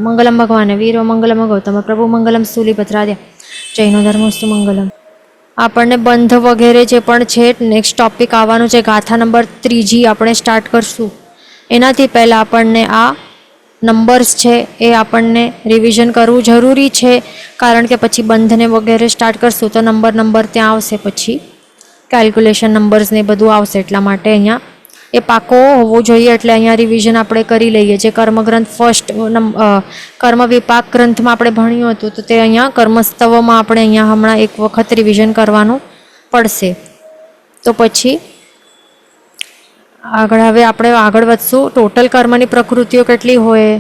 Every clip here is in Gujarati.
મંગલમ ભગવાન વીરો મંગલમ ગૌતમ પ્રભુ મંગલમ સ્થૂલીપત્રાદ્ય જૈનો ધર્મસ્તુ મંગલમ. આપણને બંધ વગેરે જે પણ છે નેક્સ્ટ ટોપિક આવવાનું છે, ગાથા નંબર 3 આપણે સ્ટાર્ટ કરશું. એનાથી પહેલાં આપણને આ નંબર્સ છે એ આપણને રિવિઝન કરવું જરૂરી છે, કારણ કે પછી બંધને વગેરે સ્ટાર્ટ કરશું તો નંબર ત્યાં આવશે, પછી કેલ્ક્યુલેશન નંબર્સને બધું આવશે. એટલા માટે અહીંયા એ પાકો હોવો જોઈએ. એટલે અહીંયા રિવિઝન આપણે કરી લઈએ. જે કર્મગ્રંથ ફર્સ્ટ કર્મ વિપાક ગ્રંથમાં આપણે ભણ્યું હતું, તો તે અહીંયા કર્મસ્તવમાં આપણે અહીંયા હમણાં એક વખત રિવિઝન કરવાનું પડશે. તો પછી હવે આપણે આગળ વધશું. ટોટલ કર્મની પ્રકૃતિઓ કેટલી હોય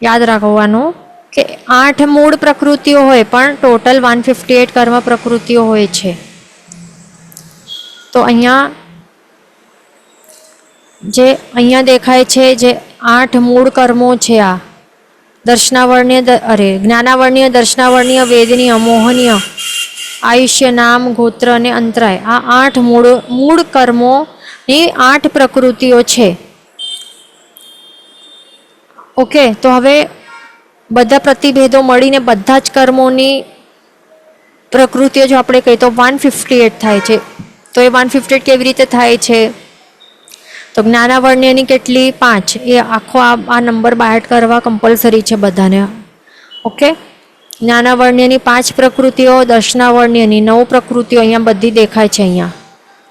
યાદ રાખવાનું કે 8 મૂળ પ્રકૃતિઓ હોય, પણ ટોટલ 158 કર્મ પ્રકૃતિઓ હોય છે. તો અહીંયા દેખાય છે જે 8 મૂળ કર્મો છે. આ જ્ઞાનાવર્ણ્ય, દર્શનાવર્ણ્ય, વેદનીય, મોહનીય, આયુષ્ય, નામ, ગોત્ર અને અંતરાય, આ 8 મૂળ કર્મોની 8 પ્રકૃતિઓ છે. ઓકે, તો હવે બધા પ્રતિભેદો મળીને બધા જ કર્મોની પ્રકૃતિઓ જો આપણે કહીએ તો 158 થાય છે. તો એ 158 કેવી રીતે થાય છે? તો જ્ઞાનાવર્ણ્યની કેટલી? 5. એ આખો આ નંબર બાયટ કરવા કમ્પલસરી છે બધાને. ઓકે, જ્ઞાનાવર્ણ્યની 5 પ્રકૃતિઓ, દર્શનાવર્ણ્યની 9 પ્રકૃતિઓ અહીંયા બધી દેખાય છે. અહીંયા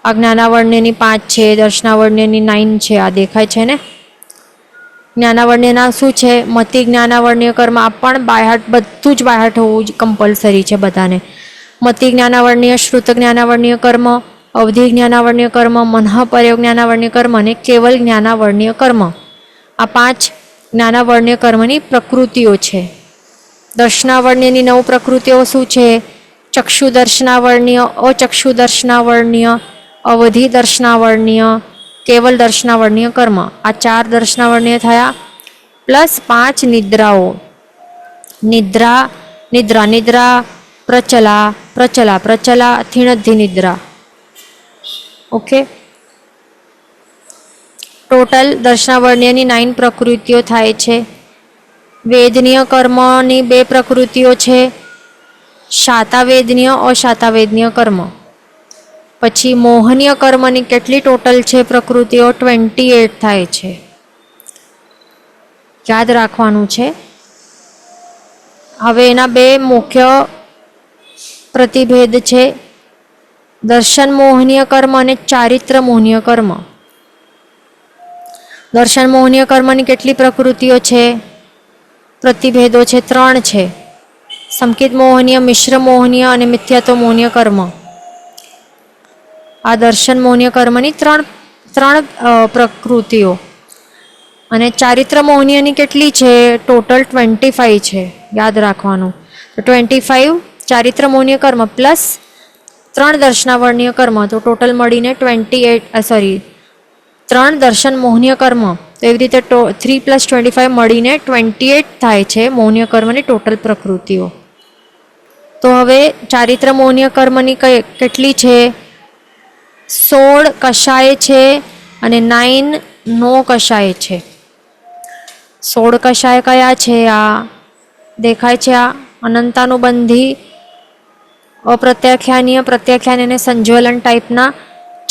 આ જ્ઞાનાવર્ણ્યની 5 છે, દર્શનાવર્ણ્યની 9 છે, આ દેખાય છે ને. જ્ઞાનાવર્ણ્યના શું છે? મતિ જ્ઞાનાવર્ણ્ય કર્મ. આ પણ બાયહાટ, બધું જ બાયહાટ હોવું જ કમ્પલસરી છે બધાને. મતિ જ્ઞાનાવર્ણ્ય, શ્રુત જ્ઞાનાવર્ણ્ય કર્મ, અવધિ જ્ઞાનાવર્ણ્ય કર્મ, મનઃપર્યો જ્ઞાનાવર્ણ્ય કર્મ અને કેવલ જ્ઞાનાવર્ણ્ય કર્મ. આ 5 જ્ઞાનાવર્ણ્ય કર્મની પ્રકૃતિઓ છે. દર્શનાવર્ણ્યની 9 પ્રકૃતિઓ શું છે? ચક્ષુ દર્શનાવર્ણ્ય, અચક્ષુ દર્શનાવર્ણ્ય, અવધિ દર્શનાવર્ણ્ય, કેવલ દર્શનાવર્ણ્ય કર્મ. આ 4 દર્શનાવર્ણ્ય થયા, પ્લસ 5 નિદ્રાઓ. નિદ્રા, પ્રચલા, થિણદ્ધિ નિદ્રા. ઓકે, ટોટલ દર્શનાવર્ણ્યની 9 પ્રકૃતિઓ થાય છે. વેદનીય કર્મની 2 પ્રકૃતિઓ છે, શાતાવેદનીય, અશાતાવેદનીય કર્મ. પછી મોહનીય કર્મની કેટલી ટોટલ છે પ્રકૃતિઓ? 28 થાય છે. યાદ રાખવાનું છે. હવે એના 2 મુખ્ય પ્રતિભેદ છે, દર્શન મોહનીય કર્મ અને ચારિત્ર મોહનીય કર્મ. દર્શન મોહનીય કર્મની કેટલી પ્રકૃતિઓ છે? પ્રતિભેદો છે, 3 છે. સંકિત મોહનીય, મિશ્ર મોહનીય અને મિથ્યાત્વ મોહનીય કર્મ. આ દર્શન મોહનીય કર્મની 3 પ્રકૃતિઓ. અને ચારિત્ર મોહનીયની કેટલી છે? ટોટલ 25 છે. યાદ રાખવાનું. તો 25 ચારિત્ર મોહનીય કર્મ પ્લસ 3 દર્શનાવર્ણ્ય કર્મ, તો ટોટલ મળીને 3 દર્શન મોહનીય કર્મ. તો એવી રીતે 3 + 25 મળીને 28 થાય છે મોહનીય કર્મની ટોટલ પ્રકૃતિઓ. તો હવે ચારિત્ર મોહનીય કર્મની કેટલી છે? 16 કષાય છે અને 9 નો કષાય છે. 16 કષાય કયા છે? આ દેખાય છે. આ અનંતાનુબંધી, અપ્રત્યાખ્યાનીય, પ્રત્યાખ્યાન અને સંજ્વલન ટાઈપના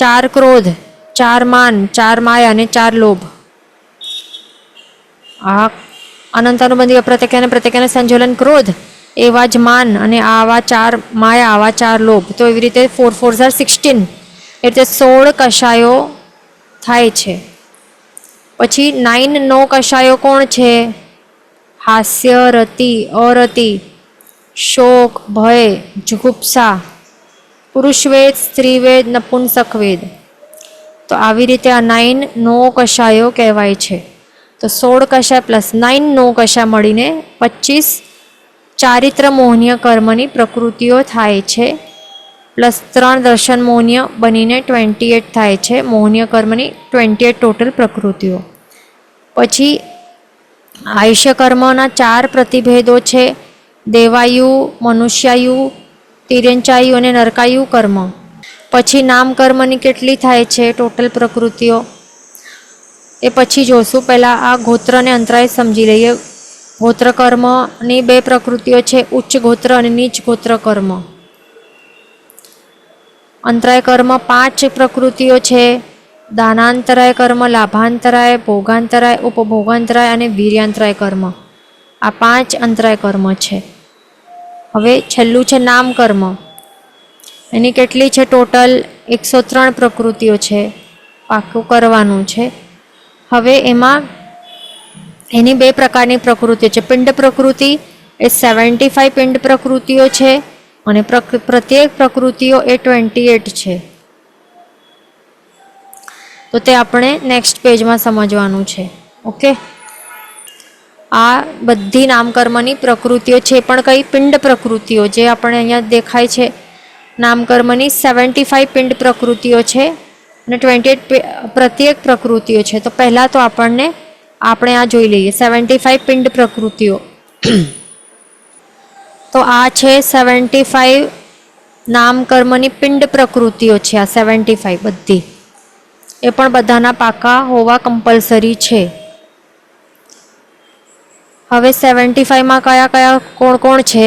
4 ક્રોધ, 4 માન, 4 માયા અને 4 લોભ. આ અનંતાનુબંધી, અપ્રત્યાખ્યાન, પ્રત્યાખ્યાન, સંજ્વલન, ક્રોધ, એવા જ માન અને આવા 4 માયા, આવા 4 લોભ. તો એવી રીતે 4 × 4 = 16. એ રીતે 16 કષાયો થાય છે. પછી 9 નો કષાયો કોણ છે? હાસ્ય, રતિ, અરતિ, શોક, ભય, જુગુપ્સા, પુરુષવેદ, સ્ત્રીવેદ, નપુંસકવેદ. તો આવી રીતે આ 9 નો કષાયો કહેવાય છે. તો 16 કષાય પ્લસ 9 નો કષાય મળીને 25 ચારિત્ર મોહનીય કર્મની પ્રકૃતિઓ થાય છે, પ્લસ 3 દર્શન મોહનીય બનીને 28 થાય છે મોહનીય કર્મની 28 ટોટલ પ્રકૃતિઓ. પછી આયુષ્ય કર્મના 4 પ્રતિભેદો છે, દેવાયુ, મનુષ્યાયુ, તિર્યંચાયુ અને નરકાયુ કર્મ. પછી નામ કર્મની કેટલી થાય છે ટોટલ પ્રકૃતિઓ? એ પછી જોશું. પહેલાં આ ગોત્ર અને અંતરાય સમજી લઈએ. ગોત્ર કર્મની બે પ્રકૃતિઓ છે, ઉચ્ચ ગોત્ર અને નીચ ગોત્ર કર્મ. અંતરાય કર્મ 5 પ્રકૃતિઓ છે, દાનાંતરાય કર્મ, લાભાંતરાય, ભોગાંતરાય, ઉપભોગાંતરાય અને વીર્યાંતરાય કર્મ. આ 5 અંતરાય કર્મ છે. હવે છેલ્લું છે નામ કર્મ. એની કેટલી છે ટોટલ? 103 પ્રકૃતિઓ છે, પાકું કરવાનું છે. હવે એમાં એની બે પ્રકારની પ્રકૃતિઓ છે. પિંડ પ્રકૃતિ એ 75 પિંડ પ્રકૃતિઓ છે અને પ્રત્યેક પ્રકૃતિઓ એ 28 છે. તો તે આપણે નેક્સ્ટ પેજમાં સમજવાનું છે. ઓકે, આ બધી નામકર્મની પ્રકૃતિઓ છે, પણ કઈ પિંડ પ્રકૃતિઓ જે આપણે અહીંયા દેખાય છે નામકર્મની 75 પિંડ પ્રકૃતિઓ છે અને 28 પ્રત્યેક પ્રકૃતિઓ છે. તો પહેલાં તો આપણે આ જોઈ લઈએ 75 પિંડ પ્રકૃતિઓ. તો આ છે 75 નામકર્મની પિંડ પ્રકૃતિઓ છે. આ 75 બધી, એ પણ બધાના પાકા હોવા કમ્પલસરી છે. હવે 75માં કયા કયા કોણ કોણ છે?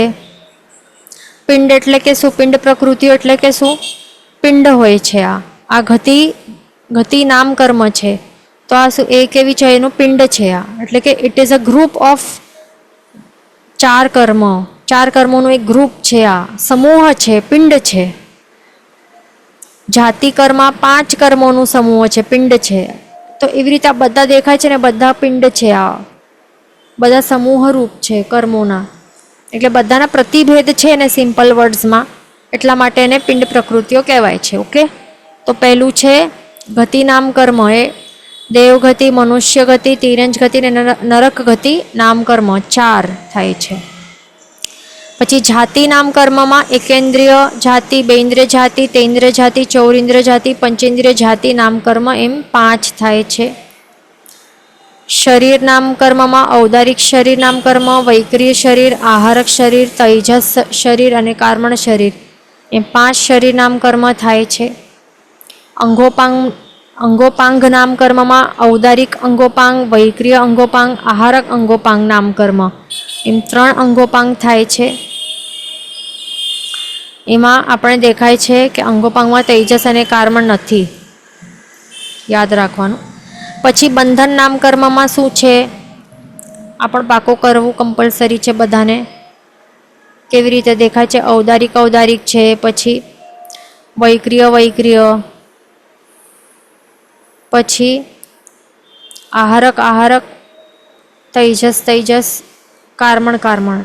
પિંડ એટલે કે શું? પિંડ પ્રકૃતિઓ એટલે કે શું? પિંડ હોય છે. આ ગતિ નામકર્મ છે. તો આ શું એ કેવી છે? એનું પિંડ છે આ. એટલે કે it is a group of 4 કર્મ. 4 કર્મોનું એક ગ્રુપ છે, આ સમૂહ છે, પિંડ છે. જાતિ કર્મ 5 કર્મોનું સમૂહ છે, પિંડ છે. તો એવી રીતે આ બધા દેખાય છે ને, બધા પિંડ છે. આ બધા સમૂહ રૂપ છે કર્મોના. એટલે બધાના પ્રતિભેદ છે ને સિમ્પલ વર્ડ્સમાં, એટલા માટે એને પિંડ પ્રકૃતિઓ કહેવાય છે. ઓકે, તો પહેલું છે ગતિ નામ કર્મ. એ દેવગતિ, મનુષ્ય ગતિ, તિરંજ ગતિ અને નરક ગતિ નામ કર્મ 4 થાય છે. પછી જાતિ નામ કર્મમાં એકેન્દ્રિય જાતિ, બેન્દ્રિય જાતિ, તેન્દ્રિય જાતિ, ચૌરિન્દ્રિય જાતિ, પંચેન્દ્રિય જાતિ નામ કર્મ એમ 5 થાય છે. શરીર નામ કર્મમાં ઔદારિક શરીર નામ કર્મ, વૈક્રિય શરીર, આહારક શરીર, તૈજસ શરીર અને કાર્મણ શરીર એમ 5 શરીર નામ કર્મ થાય છે. અંગોપાંગ નામ કર્મમાં ઔદારિક અંગોપાંગ, વૈક્રિય અંગોપાંગ, આહારક અંગોપાંગ નામ કર્મ એમ 3 અંગોપાંગ થાય છે. એમાં આપણે દેખાય છે કે અંગોપાંગમાં તૈજસ અને કાર્મણ નથી, યાદ રાખવાનું. પછી બંધન નામ કર્મમાં શું છે? આ પણ પાકો કરવું કમ્પલસરી છે બધાને. કેવી રીતે દેખાય છે? ઔદારિક છે, પછી વૈક્રિય, પછી આહારક, તૈજસ, કાર્મણ.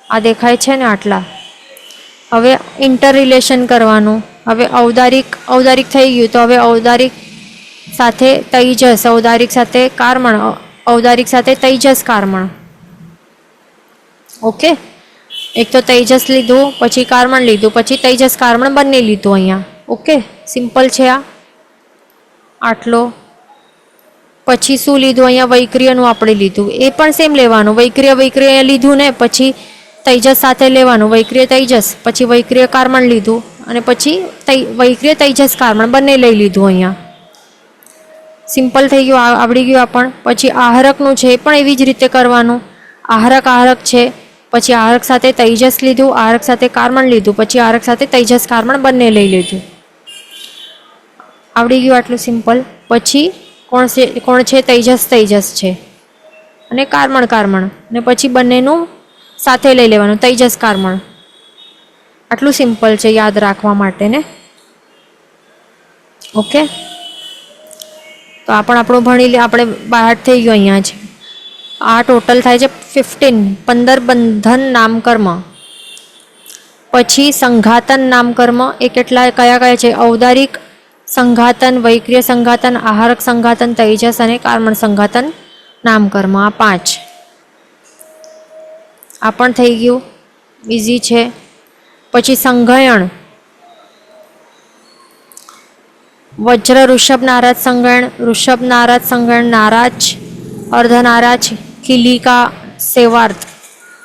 આ દેખાય છે ને આટલા. હવે ઇન્ટર રિલેશન કરવાનું. હવે ઔદારિક થઈ ગયું, તો હવે ઔદારિક સાથે તૈજસ, ઔદારિક સાથે કાર્મણ, ઔદારિક સાથે તૈજસ કાર્મણ. ઓકે, એક તો તૈજસ લીધું, પછી કાર્મણ લીધું, પછી તૈજસ કાર્મણ બંને લીધું અહીંયા. ઓકે, સિમ્પલ છે આ આટલો. પછી શું લીધું અહીંયા? વૈક્રિયનું આપણે લીધું, એ પણ સેમ લેવાનું. વૈક્રિય લીધું ને પછી તૈજસ સાથે લેવાનું, વૈક્રિય તૈજસ, પછી વૈક્રિય કાર્મણ લીધું અને પછી વૈક્રિય તૈજસ કાર્મણ બંને લઈ લીધું અહીંયા. સિમ્પલ થઈ ગયું, આવડી ગયું આપણ. પછી આહારકનું છે, એ પણ એવી જ રીતે કરવાનું. આહારક છે, પછી આહારક સાથે તૈજસ લીધું, આહારક સાથે કાર્મણ લીધું, પછી આહારક સાથે તૈજસ કાર્મણ બંને લઈ લીધું. આવડી ગયું આટલું સિમ્પલ. પછી કોણ છે? તૈજસ છે અને કાર્મણ, અને પછી બંનેનું સાથે લઈ લેવાનું, તૈજસ કાર્મણ. આટલું સિમ્પલ છે યાદ રાખવા માટે ને. ઓકે, તો આપણું ભણી લે. આપણે બહાર થઈ ગયું અહીંયા છે. આ ટોટલ થાય છે 15 બંધન નામકર્મ. પછી સંઘાતન નામકર્મ એ કયા છે? ઔદારિક સંઘાતન, વૈક્રિય સંઘાતન, આહારક સંઘાતન, તૈજસ અને કાર્મણ સંઘાતન નામકર્મ. આ 5. આ પણ થઈ ગયું, ઇઝી છે. પછી સંઘયણ, વજ્ર, ઋષભ, નારાજ સંગણ, નારાજ, અર્ધનારાજ, કિલિકા, સેવાર્થ.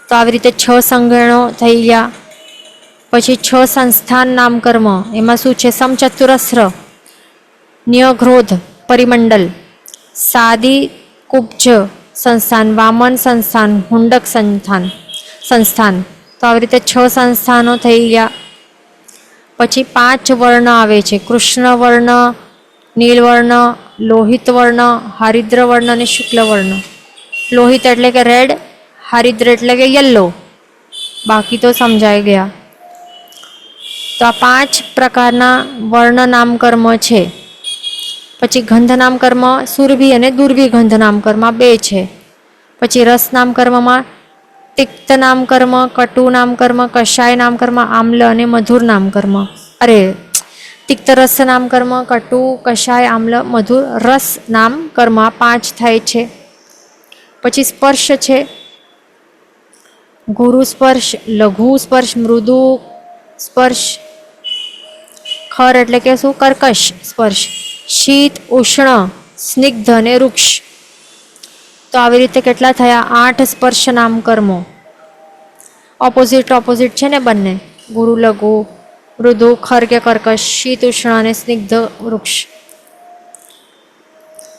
તો આવી રીતે 6 સંગણો થઈ ગયા. પછી 6 સંસ્થાન નામકર્મ. એમાં શું છે? સમચતુરસ્ર, ન્યગ્રોધ, પરિમંડલ, સાદી કુબ્જ, સંસ્થાન, વામન સંસ્થાન, હુંડક સંસ્થાન. તો આવી રીતે 6 સંસ્થાનો થઈ ગયા. પછી 5 વર્ણ આવે છે: કૃષ્ણ વર્ણ, નીલ વર્ણ, લોહિત વર્ણ, હરિદ્ર વર્ણ અને શુક્લ વર્ણ. લોહિત એટલે કે રેડ, હરિદ્ર એટલે કે યલો. બાકી તો સમજાઈ ગયા. તો આ 5 પ્રકારના વર્ણ નામકર્મ છે. પછી ગંધ નામકર્મ સુરભી અને દુર્ભી ગંધ નામકર્મ 2 છે. પછી રસ નામકર્મમાં તિક્ત નામકર્મ, કટુ નામકર્મ, કષાય નામકર્મ, આમ્લ અને મધુર નામકર્મ. તિક્ત રસ નામકર્મ, કટુ, કષાય, આમ્લ, મધુર, રસ નામકર્મ 5 થાય છે. પછી સ્પર્શ છે: ગુરુ સ્પર્શ, લઘુ સ્પર્શ, મૃદુ સ્પર્શ, ખર એટલે કે શું? કર્કશ સ્પર્શ, શીત, ઉષ્ણ, સ્નિગ્ધ અને વૃક્ષ. તો આવી રીતે કેટલા થયા? 8 સ્પર્શ નામકર્મો. ઓપોઝિટ છે ને બંને, ગુરુ લઘુ, મૃદુ ખર કે કર્કશ, શીત ઉષ્ણ અને સ્નિગ્ધ વૃક્ષ.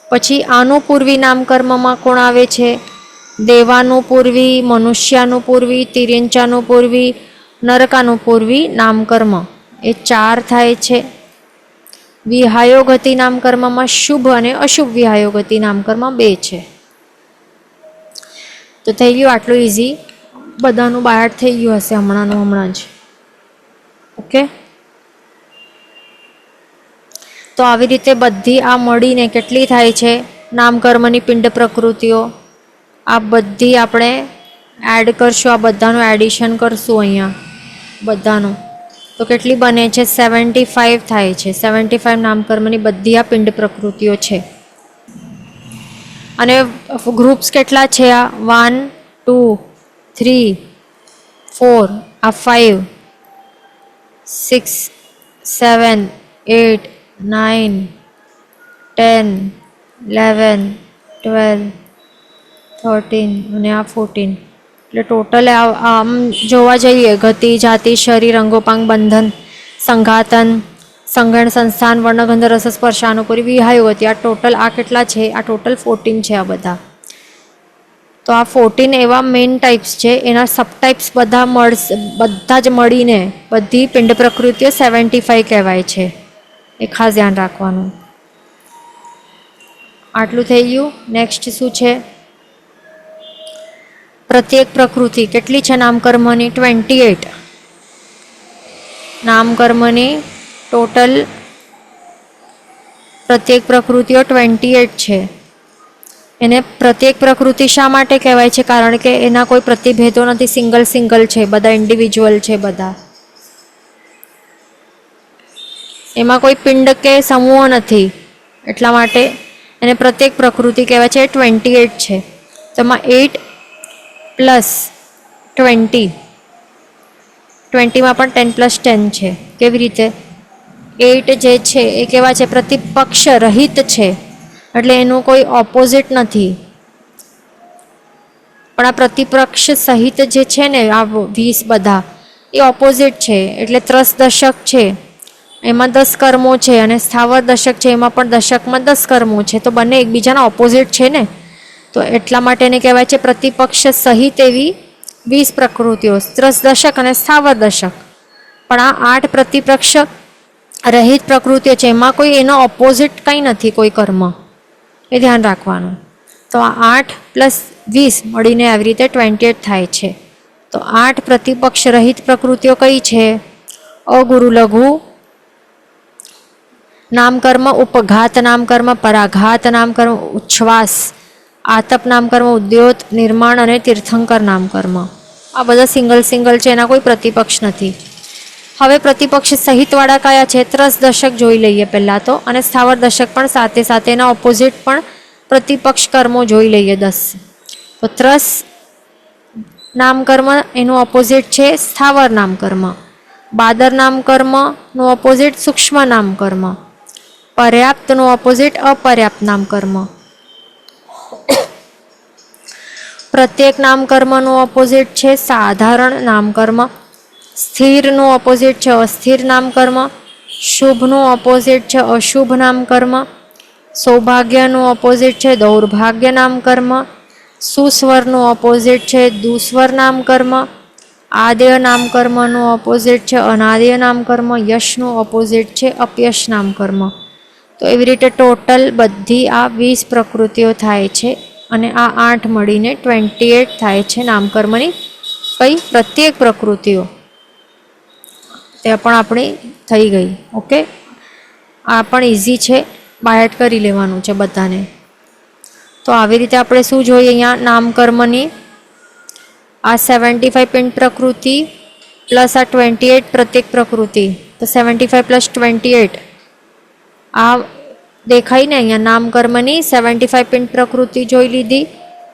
પછી આનુપૂર્વી નામકર્મમાં કોણ આવે છે? દેવાનુપૂર્વી, મનુષ્યાનુપૂર્વી, તિર્યંચાનુપૂર્વી, નરકાનુપૂર્વી નામકર્મ. એ 4 થાય છે. વિહાયોગતિ નામકર્મમાં શુભ અને અશુભ વિહાયોગતિ નામકર્મ 2 છે. તો થઈ ગયું આટલું ઇઝી. બધાનું બાયટ થઈ ગયું હશે હમણાં જ. ઓકે, તો આવી રીતે બધી આ મળીને કેટલી થાય છે નામકર્મની પિંડ પ્રકૃતિઓ? આ બધી આપણે એડ કરશું, આ બધાનું એડિશન કરશું અહીંયા બધાનું. તો કેટલી બને છે? 75 થાય છે. 75 નામકર્મની બધી આ પિંડ પ્રકૃતિઓ છે. અને ગ્રુપ્સ કેટલા છે? આ 1, 2, 3, 4, આ 5, 6, 7, 8, 9, 10, 11, 12, 13 અને આ 14. એટલે ટોટલ આમ જોવા જઈએ, ગતિ, જાતિ, શરીર, અંગોપાંગ, બંધન, સંઘાતન, સંગણ, સંસ્થાન, વર્ણગંધ, રસ, સ્પર્શાનુપરી, વિહાયોગતિ, આ ટોટલ આ કેટલા છે? આ ટોટલ 14 છે આ બધા. તો આ 14 એવા મેઇન ટાઈપ્સ છે. એના સબટાઈપ્સ બધા જ મળીને બધી પિંડ પ્રકૃતિઓ 75 કહેવાય છે. એ ખાસ ધ્યાન રાખવાનું. આટલું થઈ ગયું. નેક્સ્ટ શું છે? પ્રત્યેક પ્રકૃતિ કેટલી છે નામકર્મની? 28 નામકર્મની ટોટલ પ્રત્યેક પ્રકૃતિઓ 28 છે. એને પ્રત્યેક પ્રકૃતિ શા માટે કહેવાય છે? કારણ કે એના કોઈ પ્રતિભેદો નથી, સિંગલ છે, બધા ઇન્ડિવિજ્યુઅલ છે બધા. એમાં કોઈ પિંડ કે સમૂહ નથી, એટલા માટે એને પ્રત્યેક પ્રકૃતિ કહેવાય છે. 28 છે. તેમાં 8 + 20, 20માં પણ 10 + 10 છે. કેવી રીતે? 8 જે છે એ કેવા છે? પ્રતિપક્ષ રહિત છે, એટલે એનું કોઈ ઓપોઝિટ નથી. પણ આ પ્રતિપક્ષ સહિત જે છે ને આ 20 બધા એ ઓપોઝિટ છે. એટલે ત્રસ દશક છે એમાં 10 કર્મો છે, અને સ્થાવર દશક છે એમાં પણ દશકમાં 10 કર્મો છે. તો બંને એકબીજાના ઓપોઝિટ છે ને, તો એટલા માટે એને કહેવાય છે પ્રતિપક્ષ સહિત એવી 20 પ્રકૃતિઓ, ત્રસ દશક અને સ્થાવર દશક. પણ આ 8 પ્રતિપક્ષ રહિત પ્રકૃતિઓ છે, એમાં કોઈ એનો ઓપોઝિટ કંઈ નથી, કોઈ કર્મ. એ ધ્યાન રાખવાનું. તો આ 8 + 20 મળીને આવી રીતે 28 થાય છે. તો 8 પ્રતિપક્ષ રહિત પ્રકૃતિઓ કઈ છે? અગુરુ લઘુ નામકર્મ, ઉપઘાત નામકર્મ, પરાઘાત નામકર્મ, ઉચ્છ્વાસ, આતપ નામકર્મ, ઉદ્યોત, નિર્માણ અને તીર્થંકર નામકર્મ. આ બધા સિંગલ છે, એના કોઈ પ્રતિપક્ષ નથી. હવે પ્રતિપક્ષ સહિતવાળા કયા છે? ત્રસ દશક જોઈ લઈએ પહેલાં તો, અને સ્થાવર દશક પણ સાથે એના ઓપોઝિટ પણ પ્રતિપક્ષ કર્મો જોઈ લઈએ 10. તો ત્રસ નામકર્મ એનું ઓપોઝિટ છે સ્થાવર નામકર્મ. બાદર નામકર્મનું ઓપોઝિટ સૂક્ષ્મ નામકર્મ. પર્યાપ્તનું ઓપોઝિટ અપર્યાપ્ત નામકર્મ. પ્રત્યેક નામકર્મનું ઓપોઝિટ છે સાધારણ નામકર્મ. સ્થિરનું ઓપોઝિટ છે અસ્થિર નામકર્મ. શુભનું ઓપોઝિટ છે અશુભ નામકર્મ. સૌભાગ્યનું ઓપોઝિટ છે દૌર્ભાગ્ય નામકર્મ. સુસ્વરનું ઓપોઝિટ છે દુસ્વર નામકર્મ, આદેય નામકર્મનું ઓપોઝિટ છે અનાદેય નામકર્મ, યશનું ઓપોઝિટ છે અપયશ નામકર્મ. તો એવી રીતે ટોટલ બધી આ 20 પ્રકૃતિઓ થાય છે અને આ 8 મળીને 28 થાય છે નામકર્મની કઈ પ્રત્યેક પ્રકૃતિઓ. તે પણ આપણી થઈ ગઈ. ઓકે, આ પણ ઇઝી છે, બાયટ કરી લેવાનું છે બધાને. તો આવી રીતે આપણે શું જોઈએ અહીંયા નામકર્મની આ 75 પિંડ પ્રકૃતિ પ્લસ આ 28 પ્રત્યેક પ્રકૃતિ. તો 75 પ્લસ 28 આ દેખાય ને અહીંયા નામકર્મની 75 પિંડ પ્રકૃતિ જોઈ લીધી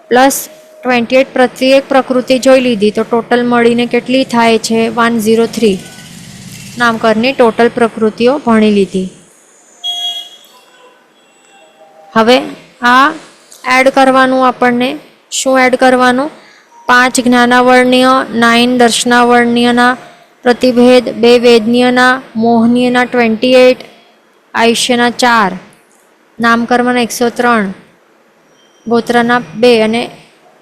પ્લસ 28 પ્રત્યેક પ્રકૃતિ જોઈ લીધી. તો ટોટલ મળીને કેટલી થાય છે 103 નામકરની ટોટલ પ્રકૃતિઓ ભણી લીધી. હવે આ એડ કરવાનું આપણને. શું એડ કરવાનું? 5 જ્ઞાનાવર્ણ્ય, 9 દર્શનાવર્ણ્યના પ્રતિભેદ, 2 વેદનીયના, મોહનીયના 28, આયુષ્યના 4, નામકર્મના 103, ગોત્રના 2 અને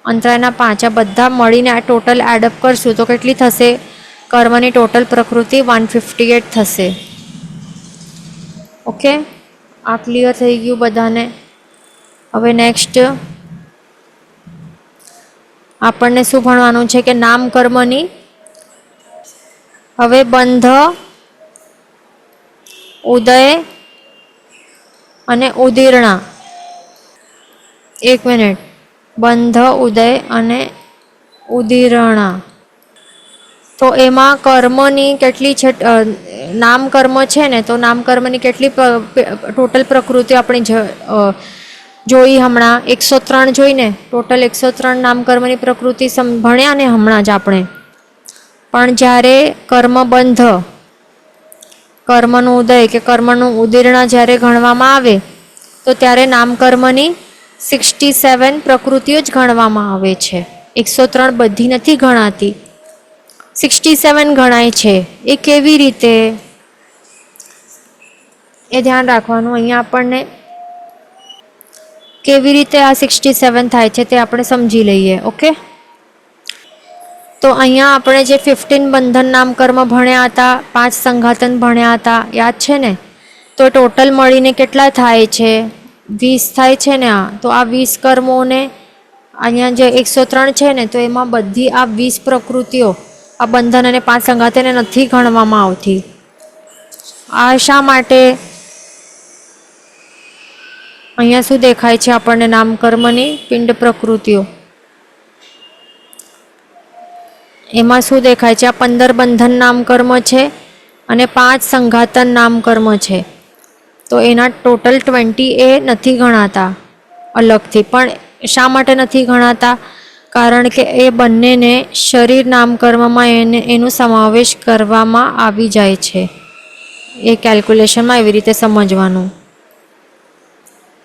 અંતરાયના 5. આ બધા મળીને આ ટોટલ એડઅપ કરશું તો કેટલી થશે? કર્મની ટોટલ પ્રકૃતિ 158 થશે. ઓકે, આ ક્લિયર થઈ ગયું બધાને? હવે નેક્સ્ટ આપણને શું ભણવાનું છે કે નામકર્મની હવે બંધ, ઉદય અને ઉદીર્ણા. 1 મિનિટ. બંધ, ઉદય અને ઉદીર્ણા. તો એમાં કર્મની કેટલી છે? નામકર્મ છે ને, તો નામકર્મની કેટલી ટોટલ પ્રકૃતિ આપણી જોઈ હમણાં? 103 જોઈને. ટોટલ 103 નામકર્મની પ્રકૃતિ ભણ્યા ને હમણાં જ આપણે. પણ જ્યારે કર્મ બંધ, કર્મનું ઉદય કે કર્મનું ઉદીર્ણા જ્યારે ગણવામાં આવે તો ત્યારે નામકર્મની 67 પ્રકૃતિઓ જ ગણવામાં આવે છે. 103 બધી નથી ગણાતી, 67 ગણાય છે. એ કેવી રીતે? એ ધ્યાન રાખવાનું. અહીંયા આપણને કેવી રીતે આ 67 થાય છે તે આપણે સમજી લઈએ. ઓકે, તો અહીંયા આપણે જે 15 બંધન નામકર્મ ભણ્યા હતા, 5 સંઘાતન ભણ્યા હતા, યાદ છે ને? તો ટોટલ મળીને કેટલા થાય છે? 20 થાય છે ને. તો આ 20 કર્મોને અહીંયા જે 103 છે ને, તો એમાં બધી આ 20 પ્રકૃતિઓ આ બંધન અને 5 સંઘાતને નથી ગણવામાં આવતી. આ શા માટે? અહીંયા શું દેખાય છે આપણને? નામકર્મની પિંડ પ્રકૃતિઓ. એમાં શું દેખાય છે? આ 15 બંધન નામકર્મ છે અને 5 સંઘાતન નામકર્મ છે. તો એના ટોટલ 20 એ નથી ગણાતા અલગથી. પણ શા માટે નથી ગણાતા? કારણ કે એ બંનેને શરીર નામકર્મમાં એનો સમાવેશ કરવામાં આવી જાય છે. એ કેલ્ક્યુલેશનમાં એવી રીતે સમજવાનું.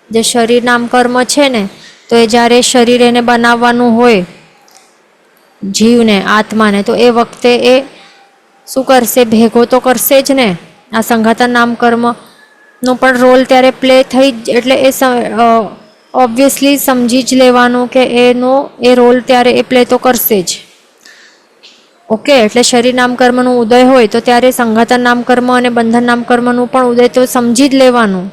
જે શરીર નામકર્મ છે ને, તો એ જ્યારે શરીર એને બનાવવાનું હોય જીવને, આત્માને, તો એ વખતે એ શું કરશે? ભેગો તો કરશે જ ને. આ સંઘાતન નામકર્મનો પણ રોલ ત્યારે પ્લે થઈ જ, એટલે એ ઓબ્વિયસલી સમજી જ લેવાનું કે એનો એ રોલ ત્યારે એ પ્લે તો કરશે જ. ઓકે, એટલે શરીર નામકર્મનું ઉદય હોય તો ત્યારે સંઘાતન નામકર્મ અને બંધન નામકર્મનું પણ ઉદય તો સમજી જ લેવાનું.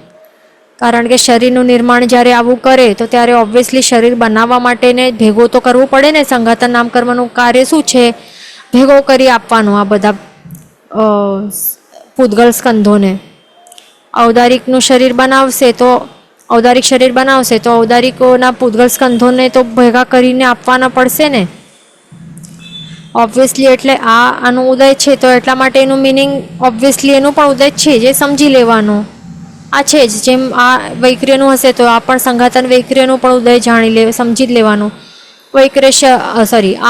કારણ કે શરીરનું નિર્માણ જ્યારે આવું કરે તો ત્યારે ઓબ્વિયસલી શરીર બનાવવા માટેને ભેગો તો કરવું પડે ને. સંઘાતન નામકર્મનું કાર્ય શું છે? ભેગો કરી આપવાનું આ બધા પૂતગલ સ્કંધોને. ઔદારિકનું શરીર બનાવશે તો ઔદારિક શરીર બનાવશે તો ઔદારિકોના પૂતગલ સ્કંધોને તો ભેગા કરીને આપવાના પડશે ને ઓબ્વિયસલી. એટલે આનું ઉદય છે તો એટલા માટે એનું મિનિંગ ઓબ્વિયસલી એનું પણ ઉદય છે જે સમજી લેવાનું. આ છે જ. જેમ આ વૈક્રિયનું હશે તો આ પણ સંઘાતન વૈક્રિયનું પણ ઉદય સમજી જ લેવાનું.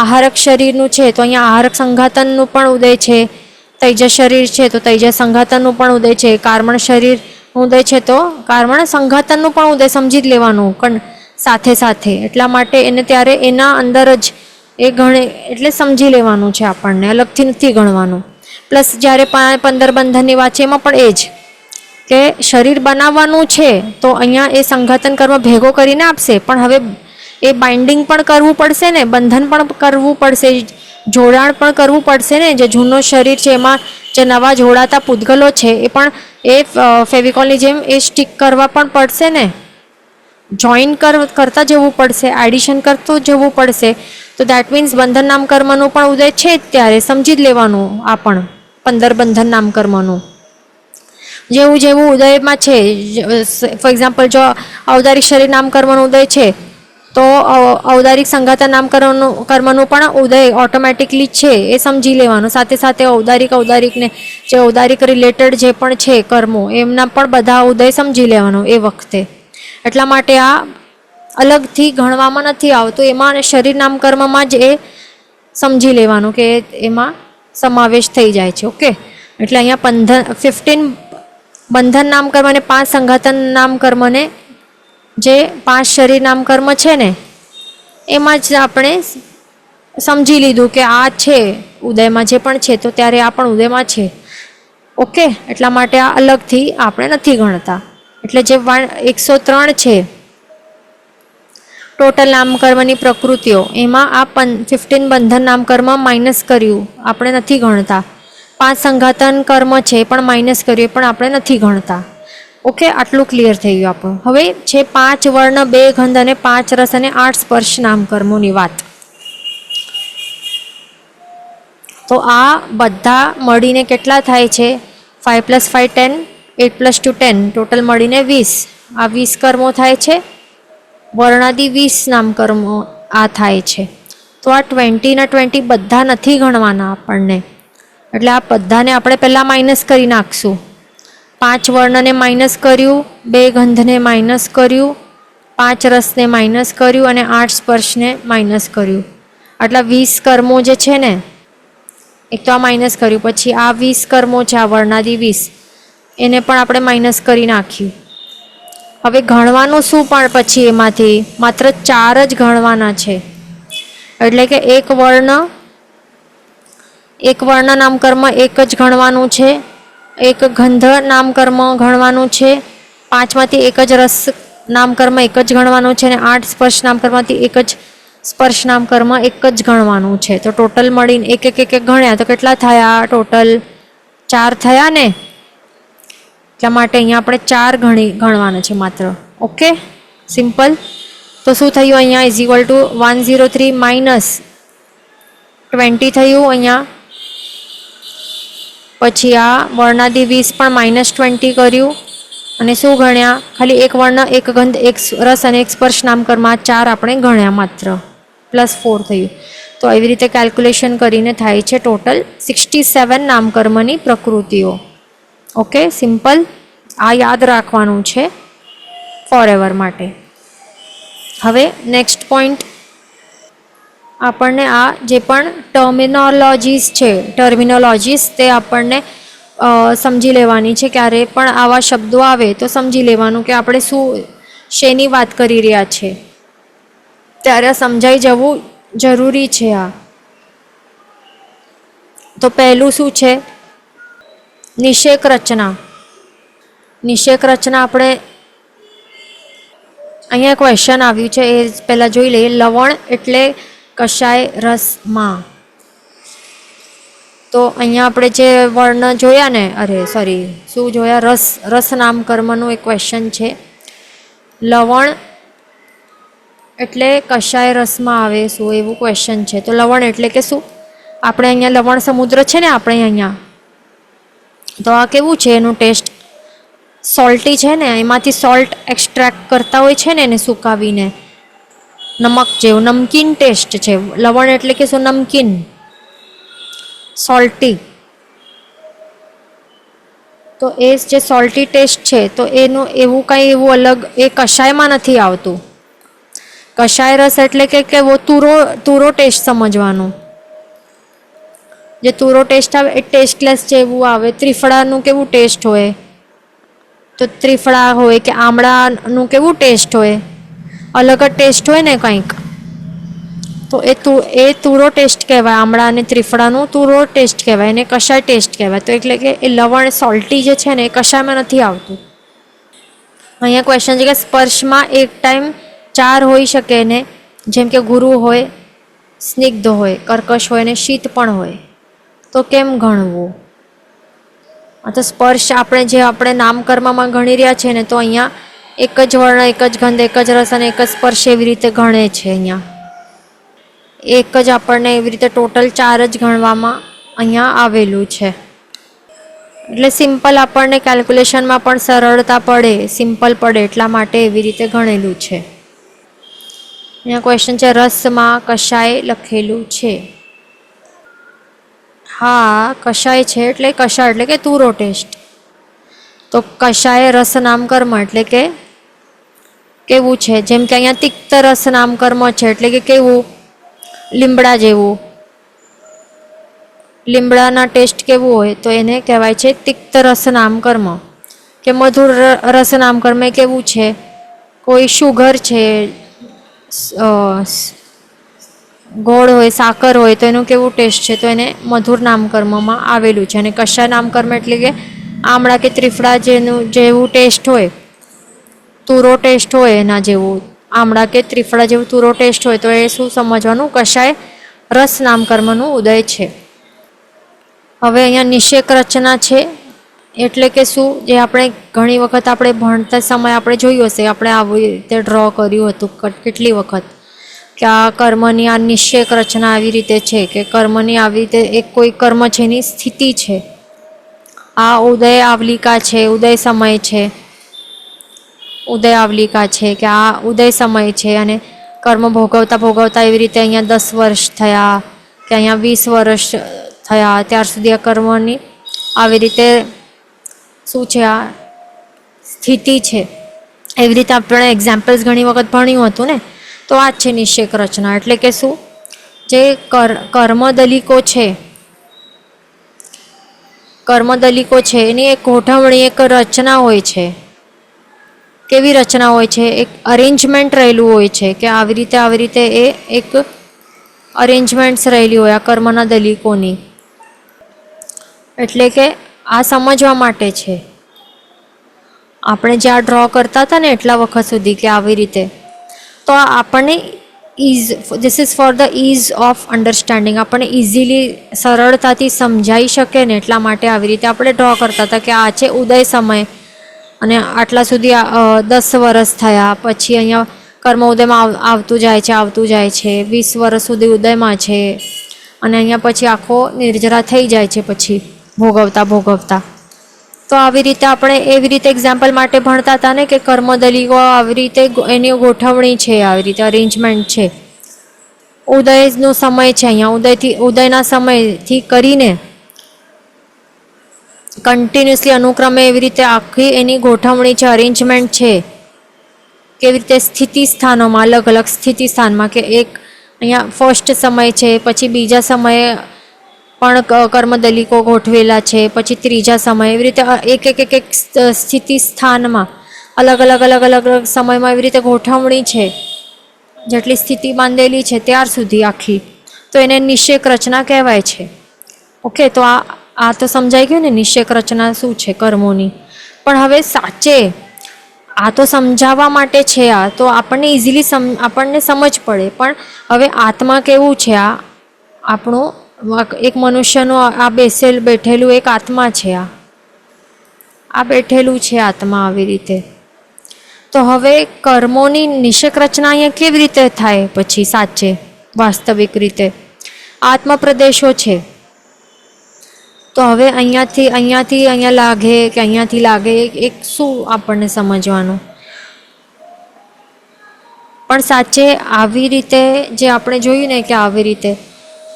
આહારક શરીરનું છે તો અહીંયા આહારક સંઘાતનનું પણ ઉદય છે. તૈજસ શરીર છે તો તૈજસ સંઘાતનનું પણ ઉદય છે. કાર્મણ શરીર ઉદય છે તો કાર્મણ સંઘાતનનું પણ ઉદય સમજી જ લેવાનું સાથે સાથે. એટલા માટે એને ત્યારે એના અંદર જ એ ગણે એટલે સમજી લેવાનું છે આપણને, અલગથી નથી ગણવાનું. પ્લસ જ્યારે 15 બંધનની વાત છે એમાં પણ એ જ કે શરીર બનાવવાનું છે તો અહીંયા એ સંઘાતન કર્મ ભેગો કરીને આપશે. પણ હવે એ બાઇન્ડિંગ પણ કરવું પડશે ને, બંધન પણ કરવું પડશે, જોડાણ પણ કરવું પડશે ને. જે જૂનું શરીર છે એમાં જે નવા જોડાતા પૂતગલો છે એ પણ એ ફેવિકોલની જેમ એ સ્ટીક કરવા પણ પડશે ને, જોઈન કરતા જવું પડશે, એડિશન કરતું જવું પડશે. તો દેટ મીન્સ બંધન નામકર્મનું પણ ઉદય છે જ ત્યારે સમજી જ લેવાનું. આ પણ 15 બંધન નામકર્મનું જેવું જેવું ઉદયમાં છે. ફોર એક્ઝામ્પલ જો ઔદારિક શરીર નામકર્મનો ઉદય છે તો ઔદારિક સંઘાતા નામકર્મનું પણ ઉદય ઓટોમેટિકલી છે એ સમજી લેવાનું. સાથે સાથે ઔદારિકને જે ઔદારિક રિલેટેડ જે પણ છે કર્મો એમના પણ બધા ઉદય સમજી લેવાનું એ વખતે. એટલા માટે આ અલગથી ગણવામાં નથી આવતું, એમાં શરીર નામકર્મમાં જ એ સમજી લેવાનું કે એમાં સમાવેશ થઈ જાય છે. ઓકે, એટલે અહીંયા 15 બંધન નામકર્મ અને 5 સંઘાતન નામકર્મને જે 5 શરીર નામકર્મ છે ને એમાં જ આપણે સમજી લીધું કે આ છે ઉદયમાં જે પણ છે, તો ત્યારે આ પણ ઉદયમાં છે. ઓકે, એટલા માટે આ અલગથી આપણે નથી ગણતા. એટલે જે 103 છે ટોટલ નામકર્મની પ્રકૃતિઓ, એમાં આ 15 બંધન નામકર્મ માઇનસ કર્યું, આપણે નથી ગણતા. 5 સંઘાતન કર્મ છે પણ માઇનસ કર્યું, પણ આપણે નથી ગણતા. ઓકે, આટલું ક્લિયર થઈ ગયું આપણું. હવે છે 5 વર્ણ, 2 ગંધ અને 5 રસ અને 8 સ્પર્શ નામકર્મોની વાત. તો આ બધા મળીને કેટલા થાય છે? 5 + 5 10, 8 + 2 10, ટોટલ મળીને 20. આ 20 કર્મો થાય છે. વર્ણાદિ 20 નામકર્મો આ થાય છે. તો આ 20 ના 20 બધા નથી ગણવાના આપણને, એટલે આ બધાને આપણે પહેલાં માઇનસ કરી નાખશું. 5 વર્ણને માઇનસ કર્યું, 2 ગંધને માઇનસ કર્યું, 5 રસને માઇનસ કર્યું અને 8 સ્પર્શને માઇનસ કર્યું. આટલા 20 કર્મો જે છે ને, એક તો આ માઇનસ કર્યું, પછી આ 20 કર્મો છે, આ વર્ણાદિ 20, એને પણ આપણે માઇનસ કરી નાખ્યું. હવે ગણવાનું શું પણ પછી એમાંથી માત્ર 4 જ ગણવાના છે. એટલે કે એક વર્ણ નામકર્મ એક જ ગણવાનું છે, એક ગંધ નામકર્મ ગણવાનું છે, 5માંથી એક જ રસ નામકર્મ એક જ ગણવાનું છે અને 8 સ્પર્શ નામકર્મમાંથી એક જ સ્પર્શ નામકર્મ એક જ ગણવાનું છે. તો ટોટલ મળીને એક એક ગણ્યા તો કેટલા થયા? ટોટલ 4 થયા ને. એટલા માટે અહીંયા આપણે 4 ગણવાના છે માત્ર. Okay, simple. તો શું થયું અહીંયા? = 103 - 20 થયું અહીંયા. પછી આ વર્ણાદિ 20 પણ -20 કર્યું અને શું ગણ્યા? ખાલી એક વર્ણ, એક ગંધ, એક રસ અને એક સ્પર્શ નામકર્મ, આ 4 આપણે ગણ્યા માત્ર, +4 થયું. તો એવી રીતે કેલ્ક્યુલેશન કરીને થાય છે ટોટલ 67 નામકર્મની પ્રકૃતિઓ. Okay, simple. આ યાદ રાખવાનું છે ફોરએવર માટે. હવે નેક્સ્ટ પોઈન્ટ, આપણને આ જે પણ ટર્મિનોલોજીસ તે આપણને સમજી લેવાની છે. ક્યારે પણ આવા શબ્દો આવે તો સમજી લેવાનું કે આપણે શેની વાત કરી રહ્યા છે, ત્યારે સમજાઈ જવું જરૂરી છે. આ તો પહેલું શું છે? નિષેક રચના. નિષેક રચના આપણે અહીંયા ક્વેશ્ચન આવ્યું છે એ પહેલાં જોઈ લઈએ. લવણ એટલે કશાય રસમાં. તો અહીંયા આપણે જે વર્ણ જોયા ને, શું જોયા? રસ નામકર્મનું એક ક્વેશ્ચન છે. લવણ એટલે કશાય રસમાં આવે શું, એવું ક્વેશ્ચન છે. તો લવણ એટલે કે શું? આપણે અહીંયા લવણ સમુદ્ર છે ને આપણે અહીંયા, તો આ કેવું છે? એનું ટેસ્ટ સોલ્ટી છે ને, એમાંથી સોલ્ટ એક્સ્ટ્રેક્ટ કરતા હોય છે ને એને સુકાવીને, નમક જેવું નમકીન ટેસ્ટ છે. લવણ એટલે કે શું? નમકીન, સોલ્ટી. તો એ જે સોલ્ટી ટેસ્ટ છે તો એનું એવું કંઈ એવું અલગ એ કશાયમાં નથી આવતું. કશાય રસ એટલે કે તુરો ટેસ્ટ સમજવાનું. જે તુરો ટેસ્ટ આવે એ ટેસ્ટલેસ જેવું આવે. ત્રિફળાનું કેવું ટેસ્ટ હોય? તો ત્રિફળા હોય કે આમળાનું કેવું ટેસ્ટ હોય? અલગ જ ટેસ્ટ હોય ને કંઈક. તો એ તુરો ટેસ્ટ કહેવાય. આમળા અને ત્રિફળાનું તુરો ટેસ્ટ કહેવાય, એને કશાય ટેસ્ટ કહેવાય. તો એટલે કે એ લવણ સોલ્ટી જે છે ને એ કશાયમાં નથી આવતું. અહીંયા ક્વેશ્ચન છે કે સ્પર્શમાં એક ટાઈમ 4 હોઈ શકે ને જેમ કે ગુરુ હોય, સ્નિગ્ધ હોય, કર્કશ હોય અને શીત પણ હોય, તો કેમ ગણવું? આ તો સ્પર્શ આપણે નામકર્મમાં ગણી રહ્યા છે ને, તો અહીંયા એક જ વર્ણ, એક જ ગંધ, એક જ રસ અને એક જ સ્પર્શ એવી રીતે ગણે છે. અહીંયા એક જ આપણને એવી રીતે ટોટલ 4 જ ગણવામાં અહીંયા આવેલું છે. એટલે સિમ્પલ આપણને કેલ્ક્યુલેશનમાં પણ સરળતા પડે, સિમ્પલ પડે એટલા માટે એવી રીતે ગણેલું છે. અહીંયા ક્વેશ્ચન છે, રસમાં કશાય લખેલું છે. હા, કશાય છે એટલે કશાય એટલે કે તુરો ટેસ્ટ. તો કશાય રસ નામકર્મ એટલે કે કેવું છે? જેમ કે અહીંયા તિક્ત રસ નામકર્મ છે એટલે કે કેવું? લીમડા જેવું. લીમડાના ટેસ્ટ કેવું હોય તો એને કહેવાય છે તિક્ત રસ નામકર્મ. કે મધુર રસ નામકર્મ એ કેવું છે? કોઈ શુગર છે, ગોળ હોય, સાકર હોય, તો એનું કેવું ટેસ્ટ છે? તો એને મધુર નામકર્મમાં આવેલું છે. અને કશાય નામકર્મ એટલે કે આમળા કે ત્રિફળા જેવું ટેસ્ટ હોય, તુરો ટેસ્ટ હોય એના જેવું, આમળા કે ત્રિફળા જેવું તુરો ટેસ્ટ હોય, તો એ શું સમજવાનું? કશાય રસ નામકર્મનું ઉદય છે. હવે અહીંયા નિષેક રચના છે એટલે કે શું? જે આપણે ઘણી વખત આપણે ભણતા સમયે આપણે જોયું હશે, આપણે આવી રીતે ડ્રો કર્યું હતું કેટલી વખત, કે આ કર્મની આ નિષેક રચના આવી રીતે છે, કે કર્મની આવી રીતે એક કોઈ કર્મ છે એની સ્થિતિ છે. આ ઉદય આવલિકા છે, ઉદય સમય છે, ઉદય આવલિકા છે, કે આ ઉદય સમય છે. અને કર્મ ભોગવતા ભોગવતા એવી રીતે અહીંયા 10 વર્ષ થયા, કે અહીંયા 20 વર્ષ થયા, ત્યાર સુધી આ કર્મની આવી રીતે શું છે? આ સ્થિતિ છે. એવી રીતે આપણે એક્ઝામ્પલ્સ ઘણી વખત ભણ્યું હતું ને. તો આ જ છે નિષેક રચના. એટલે કે શું? જે કર્મદલિકો છે, કર્મદલિકો છે એની એક ગોઠવણી, એક રચના હોય છે. કેવી રચના હોય છે? એક અરેન્જમેન્ટ રહેલું હોય છે, કે આવી રીતે એ એક અરેન્જમેન્ટ્સ રહેલી હોય આ કર્મના દલિકોની. એટલે કે આ સમજવા માટે છે. આપણે જ્યાં ડ્રો કરતા હતા ને એટલા વખત સુધી, કે આવી રીતે, તો આપણને this is for the ease of understanding, આપણને ઇઝીલી સરળતાથી સમજાઈ શકે ને એટલા માટે આવી રીતે આપણે ડ્રો કરતા હતા, કે આ છે ઉદય સમય અને આટલા સુધી 10 વર્ષ થયા, પછી અહીંયા કર્મ ઉદયમાં આવતું જાય છે, આવતું જાય છે, 20 વર્ષ સુધી ઉદયમાં છે, અને અહીંયા પછી આખો નિર્જરા થઈ જાય છે પછી ભોગવતા ભોગવતા. તો આવી રીતે આપણે એવી રીતે એક્ઝામ્પલ માટે ભણતા હતા ને, કે કર્મદલિકો આવી રીતે એની ગોઠવણી છે, આવી રીતે અરેન્જમેન્ટ છે. ઉદયનો સમય છે, અહીંયા ઉદયના સમયથી કરીને કન્ટિન્યુઅસલી અનુક્રમે એવી રીતે આખી એની ગોઠવણી છે, અરેન્જમેન્ટ છે. કેવી રીતે સ્થિતિ સ્થાનોમાં, અલગ અલગ સ્થિતિ સ્થાનમાં, કે એક અહીંયા ફર્સ્ટ સમય છે, પછી બીજા સમયે પણ કર્મદલિકો ગોઠવેલા છે, પછી ત્રીજા સમય, એવી રીતે એક સ્થિતિ સ્થાનમાં અલગ અલગ સમયમાં એવી રીતે ગોઠવણી છે. જેટલી સ્થિતિ બાંધેલી છે ત્યાર સુધી આખી, તો એને નિષેક રચના કહેવાય છે. ઓકે, તો આ તો સમજાઈ ગયું ને નિષેક રચના શું છે કર્મોની. પણ હવે સાચે આ તો સમજાવવા માટે છે, આ તો આપણને ઇઝીલી આપણને સમજ પડે. પણ હવે આત્મા કેવું છે? આ આપણું એક મનુષ્યનું આ બેઠેલું એક આત્મા છે. આ બેઠેલું છે આત્મા આવી રીતે. તો હવે કર્મોની નિષેક રચના અહીંયા કેવી રીતે થાય પછી સાચે વાસ્તવિક રીતે? આત્મપ્રદેશો છે. તો હવે અહીંયા લાગે કે અહીંયાથી લાગે, એક શું આપણને સમજવાનું? પણ સાચે આવી રીતે જે આપણે જોયું ને, કે આવી રીતે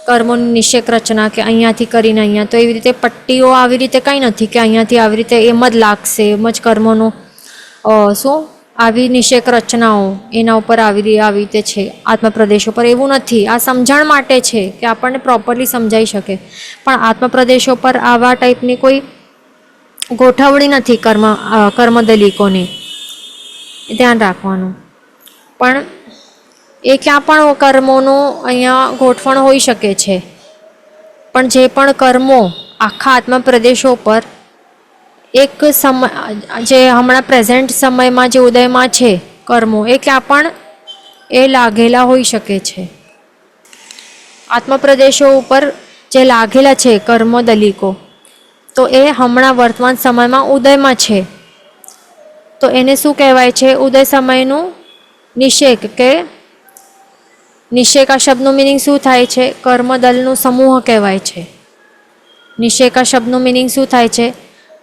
કર્મોની નિષેક રચના, કે અહીંયાથી કરીને અહીંયા, તો એવી રીતે પટ્ટીઓ આવી રીતે કંઈ નથી કે અહીંયાથી આવી રીતે એમ જ લાગશે, એમ જ કર્મોનું શું આવી નિષેક રચનાઓ એના ઉપર આવી રીતે છે આત્મપ્રદેશો પર. એવું નથી. આ સમજણ માટે છે કે આપણને પ્રોપરલી સમજાઈ શકે. પણ આત્મપ્રદેશો પર આવા ટાઈપની કોઈ ગોઠવણી નથી કર્મદલિકોની, ધ્યાન રાખવાનું. પણ એ ક્યાં પણ કર્મોનું અહીંયા ગોઠવણ હોઈ શકે છે. પણ જે પણ કર્મો આખા આત્મપ્રદેશો પર એક સમય જે હમણાં પ્રેઝન્ટ સમયમાં જે ઉદયમાં છે કર્મો, એ ક્યાં પણ એ લાગેલા હોઈ શકે છે. આત્મપ્રદેશો ઉપર જે લાગેલા છે કર્મદલિકો, તો એ હમણાં વર્તમાન સમયમાં ઉદયમાં છે. તો એને શું કહેવાય છે? ઉદય સમયનું નિષેક, કે નિષેક આ શબ્દનું મિનિંગ શું થાય છે? કર્મદલનું સમૂહ કહેવાય છે. નિષેક આ શબ્દનું મિનિંગ શું થાય છે?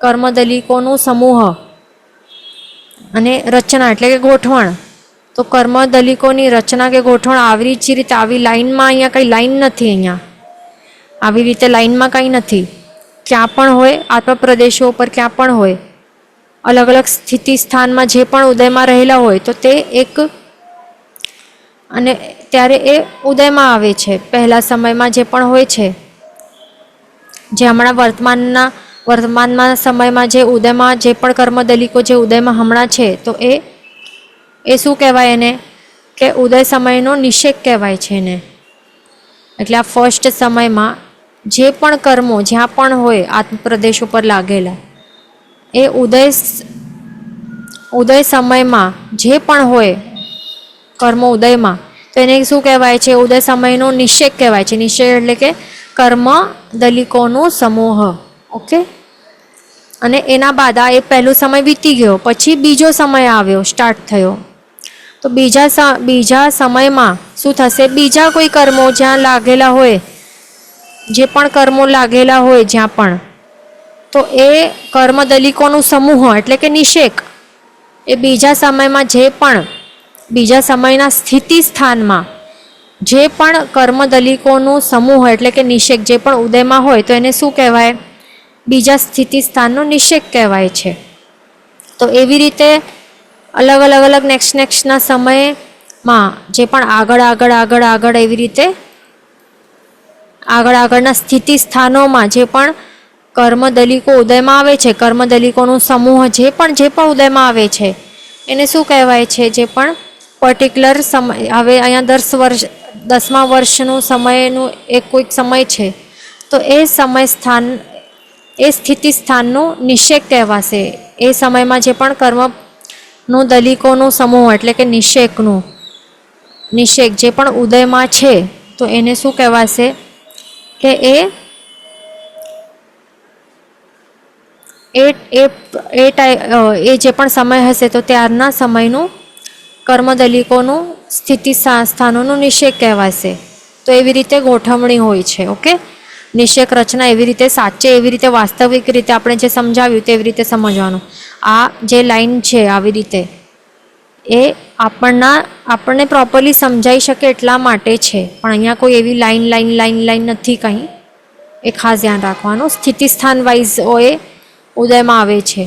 કર્મદલિકોનું સમૂહ અને રચના એટલે કે ગોઠવણ. તો કર્મદલિકોની રચના કે ગોઠવણ આવી જ રીતે આવી લાઈનમાં, અહીંયા કંઈ લાઈન નથી, અહીંયા આવી રીતે લાઈનમાં કંઈ નથી. ક્યાં પણ હોય, આત્મપ્રદેશો ઉપર ક્યાં પણ હોય, અલગ અલગ સ્થિતિ સ્થાનમાં જે પણ ઉદયમાં રહેલા હોય, તો તે એક, અને ત્યારે એ ઉદયમાં આવે છે. પહેલા સમયમાં જે પણ હોય છે, જે હમણાં વર્તમાનમાં સમયમાં જે ઉદયમાં જે પણ કર્મદલિકો જે ઉદયમાં હમણાં છે, તો એ શું કહેવાય એને? કે ઉદય સમયનો નિષેક કહેવાય છે એને. એટલે આ ફર્સ્ટ સમયમાં જે પણ કર્મો જ્યાં પણ હોય આત્મપ્રદેશ ઉપર લાગેલા, એ ઉદય સમયમાં જે પણ હોય કર્મો ઉદયમાં, તો એને શું કહેવાય છે? ઉદય સમયનો નિષેક કહેવાય છે. નિષેક એટલે કે કર્મ દલિકોનું સમૂહ. ઓકે. અને એના બાદ આ એ પહેલો સમય વીતી ગયો, પછી બીજો સમય આવ્યો, સ્ટાર્ટ થયો. તો બીજા સમયમાં શું થશે? બીજા કોઈ કર્મો જ્યાં લાગેલા હોય, જે પણ કર્મો લાગેલા હોય જ્યાં પણ, તો એ કર્મદલિકોનું સમૂહ એટલે કે નિષેક, એ બીજા સમયમાં જે પણ બીજા સમયના સ્થિતિ સ્થાનમાં જે પણ કર્મદલિકોનું સમૂહ એટલે કે નિષેક જે પણ ઉદયમાં હોય, તો એને શું કહેવાય? બીજા સ્થિતિ સ્થાનનો નિષેક કહેવાય છે. તો એવી રીતે અલગ નેક્સ્ટના સમયમાં જે પણ આગળ એવી રીતે આગળના સ્થિતિ સ્થાનોમાં જે પણ કર્મદલિકો ઉદયમાં આવે છે, કર્મદલિકોનું સમૂહ જે પણ ઉદયમાં આવે છે, એને શું કહેવાય છે? જે પણ પર્ટિક્યુલર સમય, હવે અહીંયા 10મા વર્ષનું સમયનું એક કોઈક સમય છે, તો એ સમય સ્થાન, એ સ્થિતિ સ્થાનનું નિષેક કહેવાશે. એ સમયમાં જે પણ કર્મનું દલિકોનું સમૂહ એટલે કે નિષેક જે પણ ઉદયમાં છે, તો એને શું કહેવાશે? કે એ જે પણ સમય હશે, તો ત્યારના સમયનું કર્મદલિકોનું સ્થિતિ સ્થાનોનું નિષેક કહેવાશે. તો એવી રીતે ગોઠવણી હોય છે. ઓકે. નિષેક રચના એવી રીતે સાચે, એવી રીતે વાસ્તવિક રીતે આપણે જે સમજાવ્યું તેવી રીતે સમજવાનું. આ જે લાઈન છે આવી રીતે, એ આપણને પ્રોપરલી સમજાઈ શકે એટલા માટે છે. પણ અહીંયા કોઈ એવી લાઈન નથી કંઈ, એ ખાસ ધ્યાન રાખવાનું. સ્થિતિ સ્થાન વાઇઝ એ ઉદયમાં આવે છે,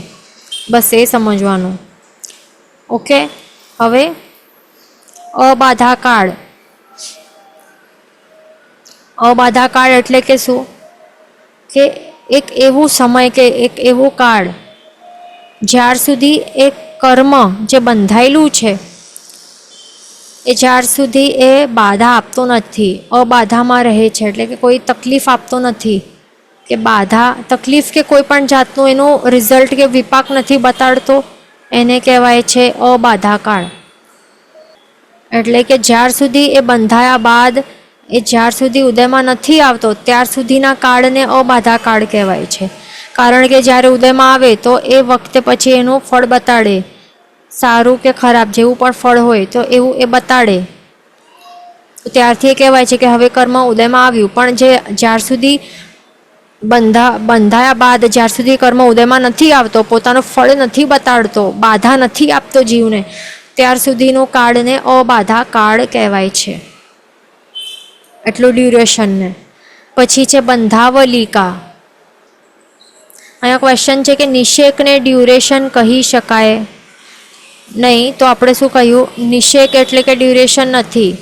બસ એ સમજવાનું. ઓકે. હવે અબાધા કાળ એટલે કે શું? કે એક એવું સમય કે એક એવો કાળ જ્યાર સુધી એક કર્મ જે બંધાયેલું છે, એ જ્યાર સુધી એ બાધા આપતો નથી, અબાધામાં રહે છે, એટલે કે કોઈ તકલીફ આપતો નથી, કે તકલીફ કે કોઈ પણ જાતનું એનું રિઝલ્ટ કે વિપાક નથી બતાડતો, એને કહેવાય છે અબાધા કાળ. એટલે કે જ્યાર સુધી એ બંધાયા બાદ એ જ્યાર સુધી ઉદયમાં નથી આવતો, ત્યાર સુધીના કાળને અબાધા કાળ કહેવાય છે. કારણ કે જ્યારે ઉદયમાં આવે તો એ વખતે પછી એનું ફળ બતાડે, સારું કે ખરાબ જેવું પણ ફળ હોય તો એવું એ બતાડે. ત્યારથી એ કહેવાય છે કે હવે કર્મ ઉદયમાં આવ્યું. પણ જ્યાર સુધી બંધાયા બાદ જ્યાર સુધી કર્મ ઉદયમાં નથી આવતો, પોતાનું ફળ નથી બતાડતો, બાધા નથી આપતો જીવને, ત્યાર સુધીનો કાળને અબાધા કાળ કહેવાય છે. એટલું ડ્યુરેશનને. પછી છે બંધાવલિકા. અહીંયા ક્વેશ્ચન છે કે નિષેકને ડ્યુરેશન કહી શકાય નહીં. તો આપણે શું કહ્યું? નિષેક એટલે કે ડ્યુરેશન નથી.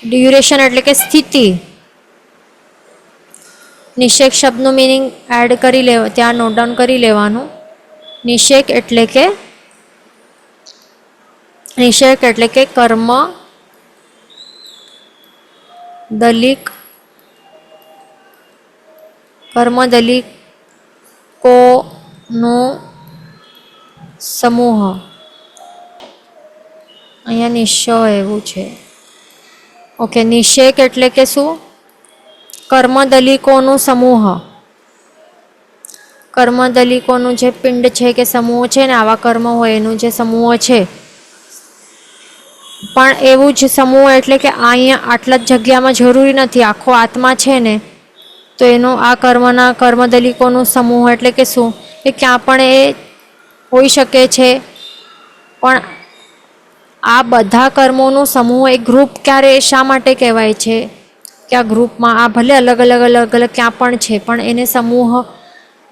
ડ્યુરેશન એટલે કે સ્થિતિ. નિષેક શબ્દનું મિનિંગ એડ કરી ત્યાં નોટ ડાઉન કરી લેવાનું. નિષેક એટલે કે કર્મ દલિકોનો સમૂહ. અહીંયા નિશ્ચય એવું છે. ઓકે, નિષેક એટલે કે શું? કર્મદલિકોનું સમૂહ. કર્મદલિકોનું જે પિંડ છે કે સમૂહ છે ને, આવા કર્મ હોય એનું જે સમૂહ છે. પણ એવું જ સમૂહ એટલે કે અહીંયા આટલા જ જગ્યામાં જરૂરી નથી, આખો આત્મા છે ને, તો એનો આ કર્મદલિકોનું સમૂહ એટલે કે શું? કે ક્યાં પણ એ હોઈ શકે છે. પણ આ બધા કર્મોનું સમૂહ, એક ગ્રુપ ક્યારે શા માટે કહેવાય છે? કે આ ગ્રુપમાં આ ભલે અલગ અલગ ક્યાં પણ છે, પણ એને સમૂહ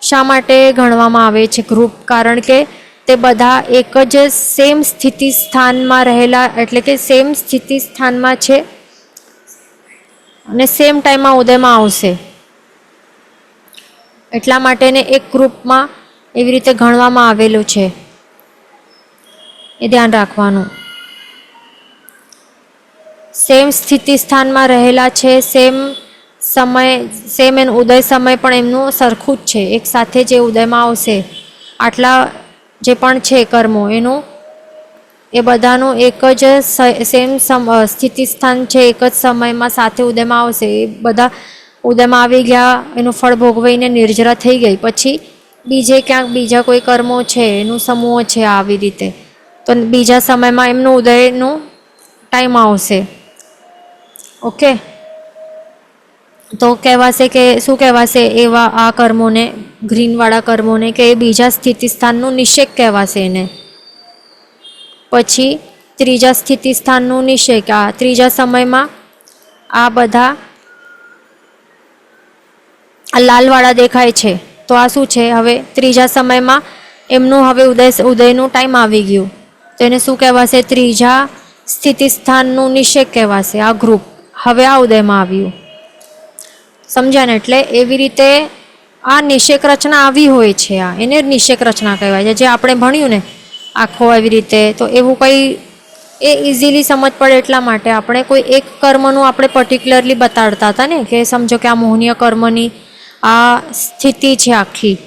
શા માટે ગણવામાં આવે છે ગ્રુપ? કારણ કે તે બધા એક જ સેમ સ્થિતિ સ્થાનમાં રહેલા, એટલે કે સેમ સ્થિતિ સ્થાનમાં છે અને સેમ ટાઈમમાં ઉદયમાં આવશે. એટલા માટે ને એક ગ્રુપમાં એવી રીતે ગણવામાં આવેલું છે. એ ધ્યાન રાખવાનું. સેમ સ્થિતિ સ્થાનમાં રહેલા છે, સેમ સમય, સેમ એનું ઉદય સમય પણ એમનું સરખું જ છે. એક સાથે જે ઉદયમાં આવશે, આટલા જે પણ છે કર્મો, એનું એ બધાનું એક જ સેમ સ્થિતિ સ્થાન છે, એક જ સમયમાં સાથે ઉદયમાં આવશે. એ બધા ઉદયમાં આવી ગયા, એનું ફળ ભોગવીને નિર્જરા થઈ ગઈ, પછી બીજે ક્યાંક બીજા કોઈ કર્મો છે, એનું સમૂહ છે આવી રીતે, તો બીજા સમયમાં એમનું ઉદયનું ટાઈમ આવશે. ઓકે, તો કહેવાશે કે શું કહેવાશે એવા આ કર્મોને, ગ્રીનવાળા કર્મોને, કે એ બીજા સ્થિતિ સ્થાનનું નિષેક કહેવાશે એને. પછી ત્રીજા સ્થિતિ સ્થાનનું નિષેક, આ ત્રીજા સમયમાં આ બધા આ લાલવાળા દેખાય છે, તો આ શું છે? હવે ત્રીજા સમયમાં એમનું હવે ઉદયનું ટાઈમ આવી ગયું, તો એને શું કહેવાશે? ત્રીજા સ્થિતિ સ્થાનનું નિષેક કહેવાશે આ ગ્રુપ. હવે આ ઉદયમાં આવ્યું, સમજ્યા ને? એટલે એવી રીતે આ નિષેક રચના આવી હોય છે. આ એને નિષેક રચના કહેવાય છે, જે આપણે ભણ્યું ને આખો એવી રીતે. તો એવું કંઈ એ ઇઝીલી સમજ પડે એટલા માટે આપણે કોઈ એક કર્મનું આપણે પર્ટિક્યુલરલી બતાડતા હતા ને, કે સમજો કે આ મોહનીય કર્મની આ સ્થિતિ છે આખી,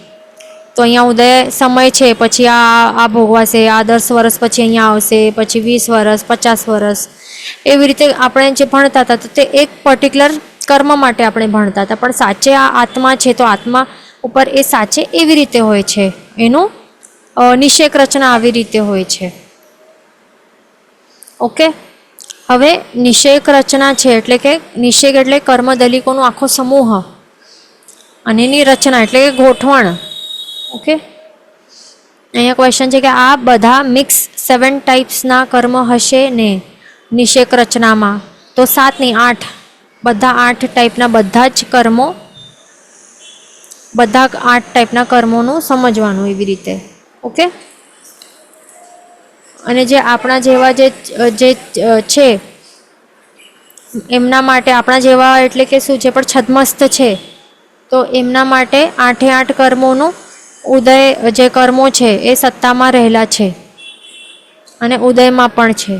તો અહીંયા ઉદય સમય છે, પછી આ ભોગવાશે, આ 10 વર્ષ પછી અહીંયા આવશે, પછી 20 વર્ષ, 50 વર્ષ, એવી રીતે આપણે જે ભણતા હતા, તો તે એક પર્ટિક્યુલર કર્મ માટે આપણે ભણતા હતા. પણ સાચે આ આત્મા છે, તો આત્મા ઉપર એ સાચે એવી રીતે હોય છે, એનું નિષેક રચના આવી રીતે હોય છે. ઓકે, હવે નિષેક રચના છે એટલે કે નિષેક એટલે કર્મદલિકોનો આખો સમૂહ, અને એની રચના એટલે કે ગોઠવણ. ઓકે, અહીંયા ક્વેશ્ચન છે કે આ બધા મિક્સ 7 ટાઈપ્સના કર્મ હશે ને નિષેક રચનામાં? તો 7 નહીં 8, બધા 8 ટાઈપના બધા જ કર્મો, બધા 8 ટાઈપના કર્મોનું સમજવાનું એવી રીતે. ઓકે, અને જે આપણા જેવા જે છે એમના માટે, આપણા જેવા એટલે કે શું છે, પણ છદ્મસ્ત છે, તો એમના માટે 8 કર્મોનું ઉદય, જે કર્મો છે એ સત્તામાં રહેલા છે અને ઉદયમાં પણ છે.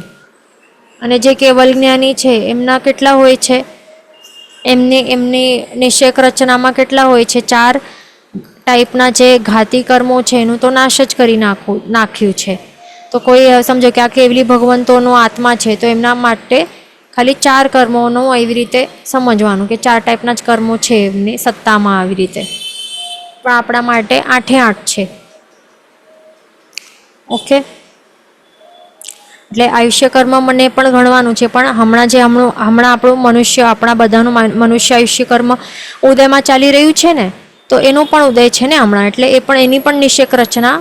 અને જે કેવલ જ્ઞાની છે એમના કેટલા હોય છે? એમની નિષેક રચનામાં કેટલા હોય છે? 4 ટાઈપના જે ઘાતી કર્મો છે એનું તો નાશ જ કરી નાખ્યું છે. તો કોઈ સમજો કે આ કેવલી ભગવંતોનો આત્મા છે, તો એમના માટે ખાલી 4 કર્મોનું એવી રીતે સમજવાનું, કે 4 ટાઈપના જ કર્મો છે એમની સત્તામાં આવી રીતે. પણ આપણા માટે 8 છે. ઓકે, એટલે આયુષ્ય કર્મ મને પણ ગણવાનું છે, પણ હમણાં આપણું મનુષ્ય, આપણા બધાનું મનુષ્ય આયુષ્ય કર્મ ઉદયમાં ચાલી રહ્યું છે ને, તો એનું પણ ઉદય છે ને હમણાં, એટલે એ પણ એની પણ નિષેક રચના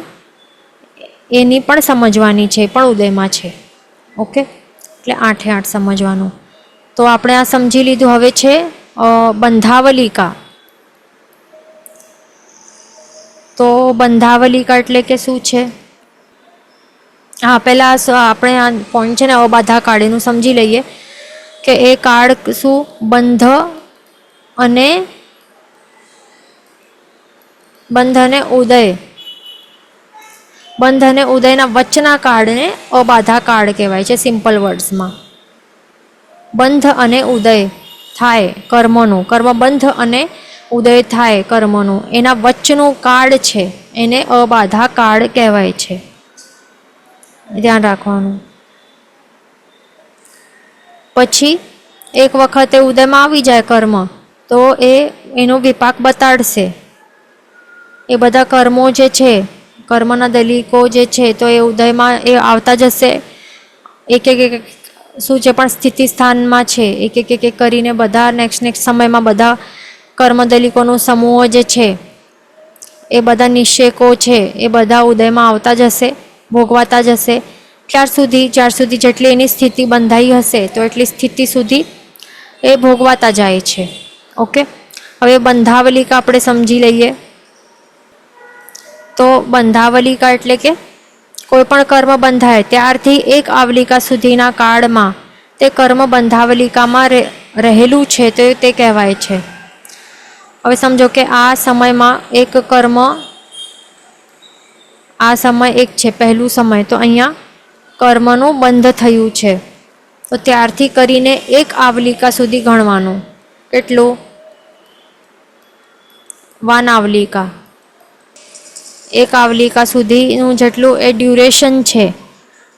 એની પણ સમજવાની છે, પણ ઉદયમાં છે. ઓકે, એટલે 8 સમજવાનું. તો આપણે આ સમજી લીધું. હવે છે બંધાવલિકા. તો બંધાવલિકા એટલે કે શું છે? હા, પહેલાં આપણે આ પોઈન્ટ છે ને અબાધા કાળ એનું સમજી લઈએ, કે એ કાળ શું? બંધ અને ઉદય, બંધ અને ઉદયના વચના કાળને અબાધા કાળ કહેવાય છે. સિમ્પલ વર્ડ્સમાં બંધ અને ઉદય થાય કર્મનું, કર્મ બંધ અને ઉદય થાય કર્મનું, એના વચ્ચનું કાળ છે એને અબાધા કાળ કહેવાય છે. ધ્યાન રાખવાનું. પછી એક વખતે ઉદયમાં આવી જાય કર્મ તો એનો વિપાક બતાડશે. એ બધા કર્મો જે છે, કર્મના દલીકો જે છે, તો એ ઉદયમાં એ આવતા જશે. એક એક શું છે પણ સ્થિતિ સ્થાનમાં છે, એક એક કરીને બધા નેક્સ્ટ સમયમાં બધા કર્મદલિકોનો સમૂહ જે છે, એ બધા નિષેકો છે, એ બધા ઉદયમાં આવતા જશે, ભોગવાતા જશે. જ્યાર સુધી જેટલી એની સ્થિતિ બંધાઈ હશે તો એટલી સ્થિતિ સુધી એ ભોગવાતા જાય છે. ઓકે, હવે બંધાવલિકા આપણે સમજી લઈએ. તો બંધાવલિકા એટલે કે કોઈ પણ કર્મ બંધાય ત્યારથી એક આવલિકા સુધીના કાળમાં તે કર્મ બંધાવલિકામાં રહેલું છે તો તે કહેવાય છે. હવે સમજો કે આ સમયમાં એક કર્મ, આ સમય એક છે, પહેલું સમય, તો અહીંયા કર્મનું બંધ થયું છે તો ત્યારથી કરીને એક આવલિકા સુધી ગણવાનું. કેટલું? 1 આવલિકા. એક આવલિકા સુધીનું જેટલું એ ડ્યુરેશન છે,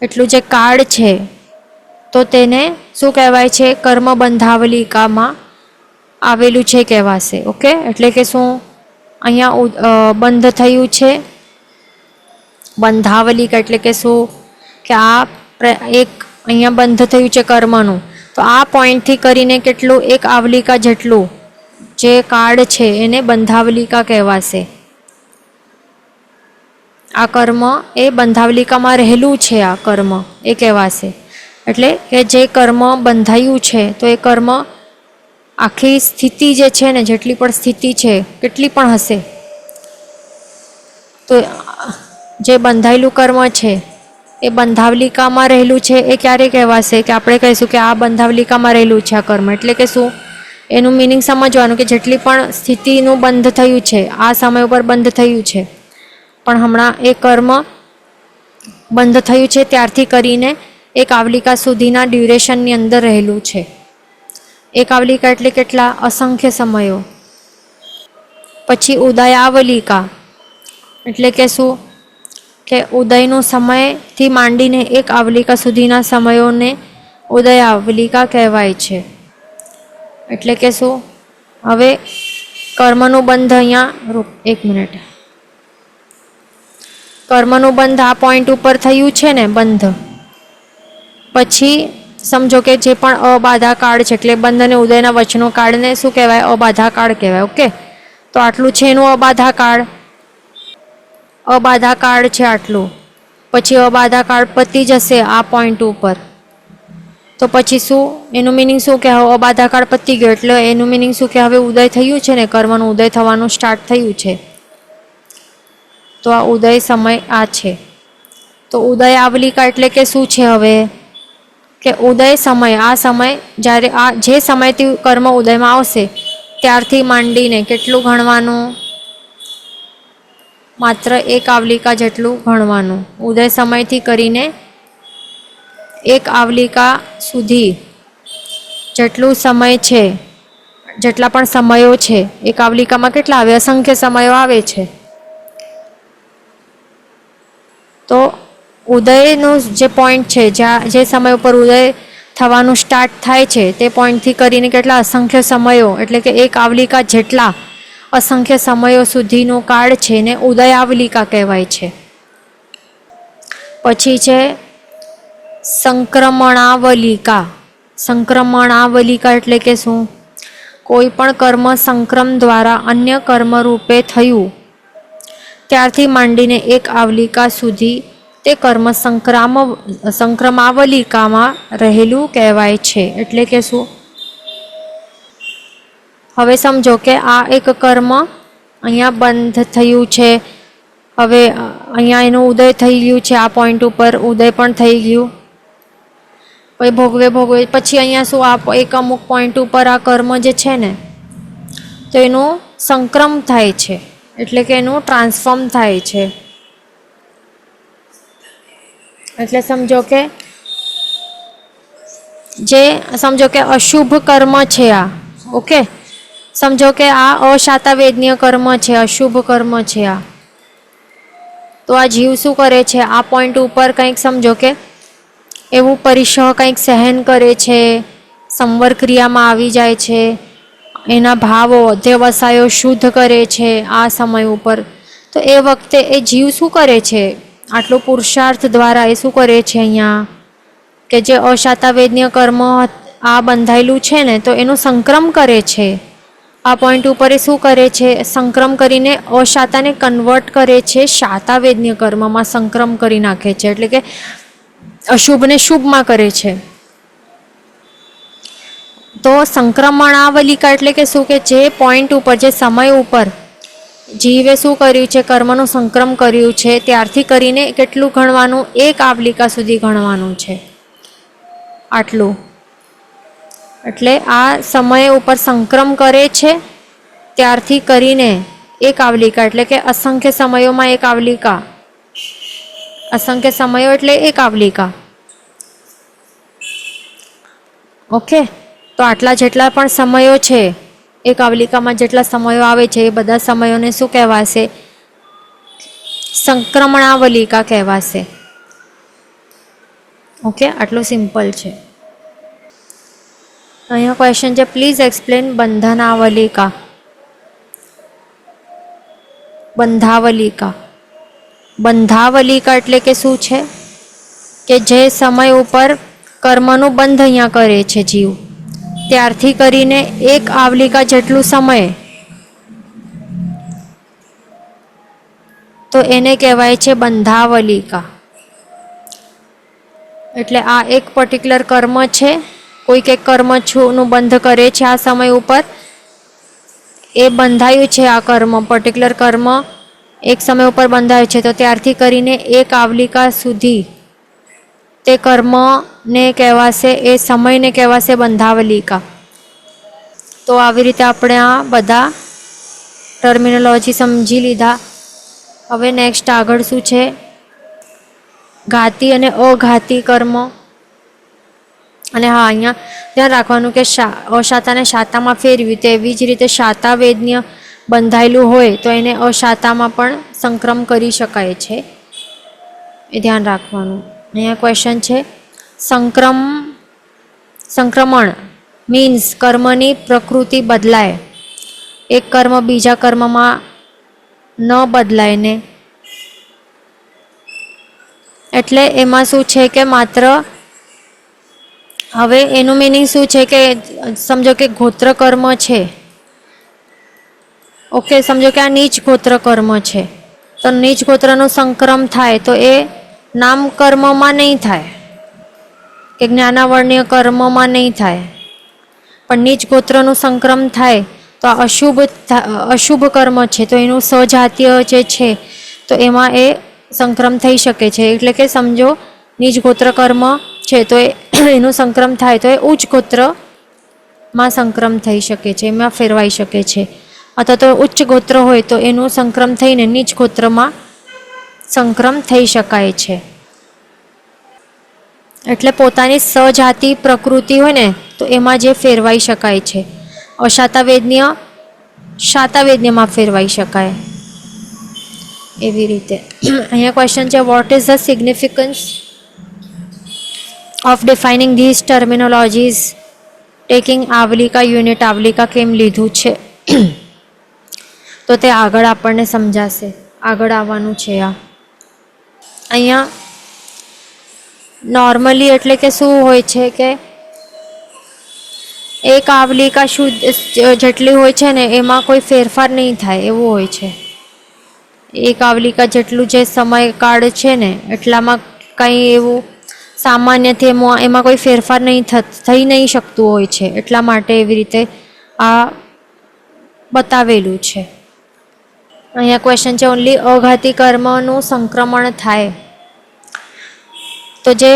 એટલું જે કાળ છે, તો તેને શું કહેવાય છે? કર્મ બંધાવલિકામાં આવેલું છે કહેવાશે. ઓકે, એટલે કે શું અહીંયા બંધ થયું છે. બંધાવલિકા એટલે કે શું કે આ એક અહીંયા બંધ થયું છે કર્મનું, તો આ પોઈન્ટથી કરીને કેટલું એક આવલિકા જેટલું જે કાળ છે એને બંધાવલિકા કહેવાશે. આ કર્મ એ બંધાવલિકામાં રહેલું છે, આ કર્મ એ કહેવાશે. એટલે કે જે કર્મ બંધાયું છે તો એ કર્મ આખી સ્થિતિ જે છે ને, જેટલી પણ સ્થિતિ છે, કેટલી પણ હશે, તો જે બંધાયેલું કર્મ છે એ બંધાવલિકામાં રહેલું છે એ ક્યારે કહેવાશે? કે આપણે કહીશું કે આ બંધાવલિકામાં રહેલું છે આ કર્મ. એટલે કે શું? એનું મિનિંગ સમજવાનું કે જેટલી પણ સ્થિતિનું બંધ થયું છે, આ સમય ઉપર બંધ થયું છે, પણ હમણાં એ કર્મ બંધ થયું છે ત્યારથી કરીને એક આવલિકા સુધીના ડ્યુરેશનની અંદર રહેલું છે. એક આવલિકા એટલે કેટલા? અસંખ્ય સમયો. પછી ઉદયાવલિકા એટલે કે શું? કે ઉદયનો સમયથી માંડીને એક આવલિકા સુધીના સમયોને ઉદયાવલિકા કહેવાય છે. એટલે કે શું? હવે કર્મનું બંધ અહીંયા, એક મિનિટ, કર્મનું બંધ આ પોઈન્ટ ઉપર થયું છે ને, બંધ. પછી સમજો કે જે પણ અબાધા કાળ છે, એટલે બંધ અને ઉદયના વચનો કાળને શું કહેવાય? અબાધા કાળ કહેવાય. ઓકે, તો આટલું છે એનું અબાધા કાળ. અબાધા કાળ છે આટલું. પછી અબાધા કાળ પતી જશે આ પોઈન્ટ ઉપર, તો પછી શું એનું મિનિંગ શું કે અબાધા કાળ પતી ગયો એટલે એનું મિનિંગ શું કે હવે ઉદય થયું છે ને, કર્મનું ઉદય થવાનું સ્ટાર્ટ થયું છે. તો આ ઉદય સમય આ છે. તો ઉદય આવલિકા એટલે કે શું છે? હવે કે ઉદય સમય, આ સમય જ્યારે આ જે સમયથી કર્મ ઉદયમાં આવશે ત્યારથી માંડીને કેટલું ગણવાનું? માત્ર એક આવલિકા જેટલું ગણવાનું. ઉદય સમયથી કરીને એક આવલિકા સુધી જેટલું સમય છે, જેટલા પણ સમયો છે, એક આવલિકામાં કેટલા આવે? અસંખ્ય સમયો આવે છે. તો ઉદયનું જે પોઈન્ટ છે, જ્યાં જે સમય ઉપર ઉદય થવાનું સ્ટાર્ટ થાય છે તે પોઈન્ટથી કરીને કેટલા? અસંખ્ય સમયો, એટલે કે એક આવલિકા જેટલા અસંખ્ય સમયો સુધીનો કાળ છે ને ઉદયાવલિકા કહેવાય છે. પછી છે સંક્રમણાવલિકા. સંક્રમણાવલિકા એટલે કે શું? કોઈ પણ કર્મ સંક્રમ દ્વારા અન્ય કર્મ રૂપે થયું ત્યારથી માંડીને એક આવલિકા સુધી તે કર્મ સંક્રમાવલિકામાં રહેલું કહેવાય છે. એટલે કે શું? હવે સમજો કે આ એક કર્મ અહીંયા બંધ થયું છે, હવે અહીંયા એનું ઉદય થઈ ગયું છે, આ પોઈન્ટ ઉપર ઉદય પણ થઈ ગયું, પછી ભોગવે પછી અહીંયા શું આ એક અમુક પોઈન્ટ ઉપર આ કર્મ જે છે ને તો એનું સંક્રમ થાય છે, એટલે કે એનું ટ્રાન્સફોર્મ થાય છે. એટલે સમજો કે અશુભ કર્મ છે આ. ઓકે, સમજો કે આ અશાતાવેદનીય કર્મ છે, અશુભ કર્મ છે આ. તો આ જીવ શું કરે છે? આ પોઈન્ટ ઉપર કંઈક સમજો કે એવું પરિસહ કંઈક સહન કરે છે, સંવર ક્રિયામાં આવી જાય છે, એના ભાવો અધ્યવસાયો શુદ્ધ કરે છે આ સમય ઉપર, તો એ વખતે એ જીવ શું કરે છે, આટલો પુરુષાર્થ દ્વારા એ શું કરે છે અહીંયા કે જે અશાતાવેદન્ય કર્મ આ બંધાયેલું છે ને, તો એનું સંક્રમ કરે છે. આ પોઈન્ટ ઉપર એ શું કરે છે, સંક્રમ કરીને અશાતાને કન્વર્ટ કરે છે શાતાવેદન્ય કર્મમાં, સંક્રમ કરી નાખે છે, એટલે કે અશુભને શુભમાં કરે છે. તો સંક્રમણાવલિકા એટલે કે શું, કે જે પોઈન્ટ ઉપર, જે સમય ઉપર જીવે શું કર્યું છે, કર્મનું સંક્રમ કર્યું છે, ત્યારથી કરીને કેટલું ગણવાનું, એક આવલિકા સુધી ગણવાનું છે, આટલું. એટલે આ સમય ઉપર સંક્રમ કરે છે ત્યારથી કરીને એક આવલિકા, એટલે કે અસંખ્ય સમયોમાં એક આવલિકા, અસંખ્ય સમયો એટલે એક આવલિકા. ઓકે, તો આટલા જેટલા પણ સમયો છે, એક આવલિકામાં જેટલા સમયો આવે છે, એ બધા સમયોને શું કહેવાશે, સંક્રમણાવલિકા કહેવાશે. ઓકે, આટલું સિમ્પલ છે. અહીંયા ક્વેશ્ચન છે, પ્લીઝ એક્સપ્લેન બંધનાવલિકા. બંધાવલિકા, બંધાવલિકા એટલે કે શું છે, કે જે સમય ઉપર કર્મનું બંધ અહીંયા કરે છે જીવ, ત્યારથી કરીને એક આવલિકા જેટલું સમય, તો એને કહેવાય છે બંધાવલિકા. એટલે આ એક પર્ટિક્યુલર કર્મ છે, કોઈક એક કર્મ નું બંધ કરે છે આ સમય ઉપર, એ બંધાયું છે આ કર્મ, પર્ટિક્યુલર કર્મ એક સમય ઉપર બંધાયું છે, તો ત્યારથી કરીને એક આવલિકા સુધી તે કર્મને કહેવાશે, એ સમયને કહેવાશે બંધાવલિકા. તો આવી રીતે આપણે આ બધા ટર્મિનોલોજી સમજી લીધા. હવે નેક્સ્ટ આગળ શું છે, ઘાતી અને અઘાતી કર્મ. અને હા, અહીંયા ધ્યાન રાખવાનું કે અશાતાને શાતામાં ફેરવ્યું, તેવી જ રીતે શાતાવેદન્ય બંધાયેલું હોય તો એને અશાતામાં પણ સંક્રમ કરી શકાય છે, એ ધ્યાન રાખવાનું. અહીંયા ક્વેશ્ચન છે, સંક્રમણ મીન્સ કર્મની પ્રકૃતિ બદલાય, એક કર્મ બીજા કર્મમાં ન બદલાય ને, એટલે એમાં શું છે કે માત્ર, હવે એનું મિનિંગ શું છે કે સમજો કે ગોત્ર કર્મ છે, ઓકે, સમજો કે આ નીચ ગોત્ર કર્મ છે, તો નીચ ગોત્રનું સંક્રમ થાય તો એ નામ કર્મમાં નહીં થાય કે જ્ઞાનાવર્ણ્ય કર્મમાં નહીં થાય, પણ નીચ ગોત્રનું સંક્રમ થાય તો આ અશુભ કર્મ છે, તો એનું સજાતીય જે છે તો એમાં એ સંક્રમ થઈ શકે છે. એટલે કે સમજો નીચ ગોત્ર કર્મ છે તો એનું સંક્રમ થાય તો એ ઉચ્ચ ગોત્રમાં સંક્રમ થઈ શકે છે, એમાં ફેરવાઈ શકે છે. અથવા તો ઉચ્ચ ગોત્ર હોય તો એનું સંક્રમ થઈને નીચ ગોત્રમાં સંક્રમ થઈ શકાય છે. એટલે પોતાની સજાતિ પ્રકૃતિ હોય ને તો એમાં જે ફેરવાઈ શકાય છે, અશાતાવેદન્ય શાતાવેદન્યમાં ફેરવાઈ શકાય, એવી રીતે. અહીંયા ક્વેશ્ચન છે, what is the significance of defining these terminologies taking આવલિકા યુનિટ, આવલિકા કેમ લીધું છે, તો તે આગળ આપણને સમજાશે, આગળ આવવાનું છે. આ અહીંયા નોર્મલી એટલે કે શું હોય છે કે એક આવલિકા શુદ્ધ જેટલી હોય છે ને એમાં કોઈ ફેરફાર નહીં થાય એવું હોય છે. એક આવલિકા જેટલું જે સમયકાળ છે ને એટલામાં કંઈ એવું સામાન્યથી એમાં કોઈ ફેરફાર થઈ નહીં શકતું હોય છે, એટલા માટે એવી રીતે આ બતાવેલું છે. અહીંયા ક્વેશ્ચન છે, ઓનલી અઘાતી કર્મનું સંક્રમણ થાય, તો જે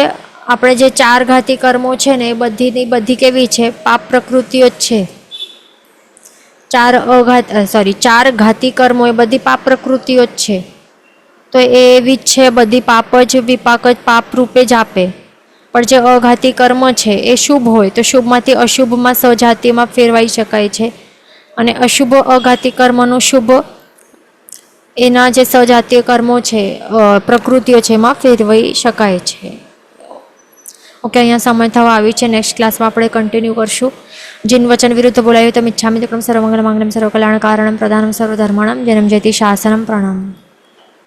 આપણે જે ચાર ઘાતી કર્મો છે ને એ બધી કેવી છે, પાપ પ્રકૃતિઓ જ છે. ચાર ઘાતી કર્મો એ બધી પાપ પ્રકૃતિઓ જ છે, તો એ એવી જ છે, બધી પાપ જ વિપાક જ પાપ રૂપે જ આપે. પણ જે અઘાતી કર્મ છે એ શુભ હોય તો શુભમાંથી અશુભમાં સજાતીમાં ફેરવાઈ શકાય છે, અને અશુભ અઘાતી કર્મનું શુભ એના જે સજાતીય કર્મો છે પ્રકૃતિઓ છે એમાં ફેરવાઈ શકાય છે. ઓકે, અહીંયા સમય થવા આવી છે. નેક્સ્ટ ક્લાસમાં આપણે કન્ટિન્યુ કરશું. જીન વચન વિરુદ્ધ બોલાયું તો મિચ્છામિ દુક્કડમ સર્વમંગલ માંગલ્યમ સર્વકલ્યાણ કારણમ પ્રધાનમ સર્વધર્માણમ જનમ જયતિ શાસનમ પ્રણામ.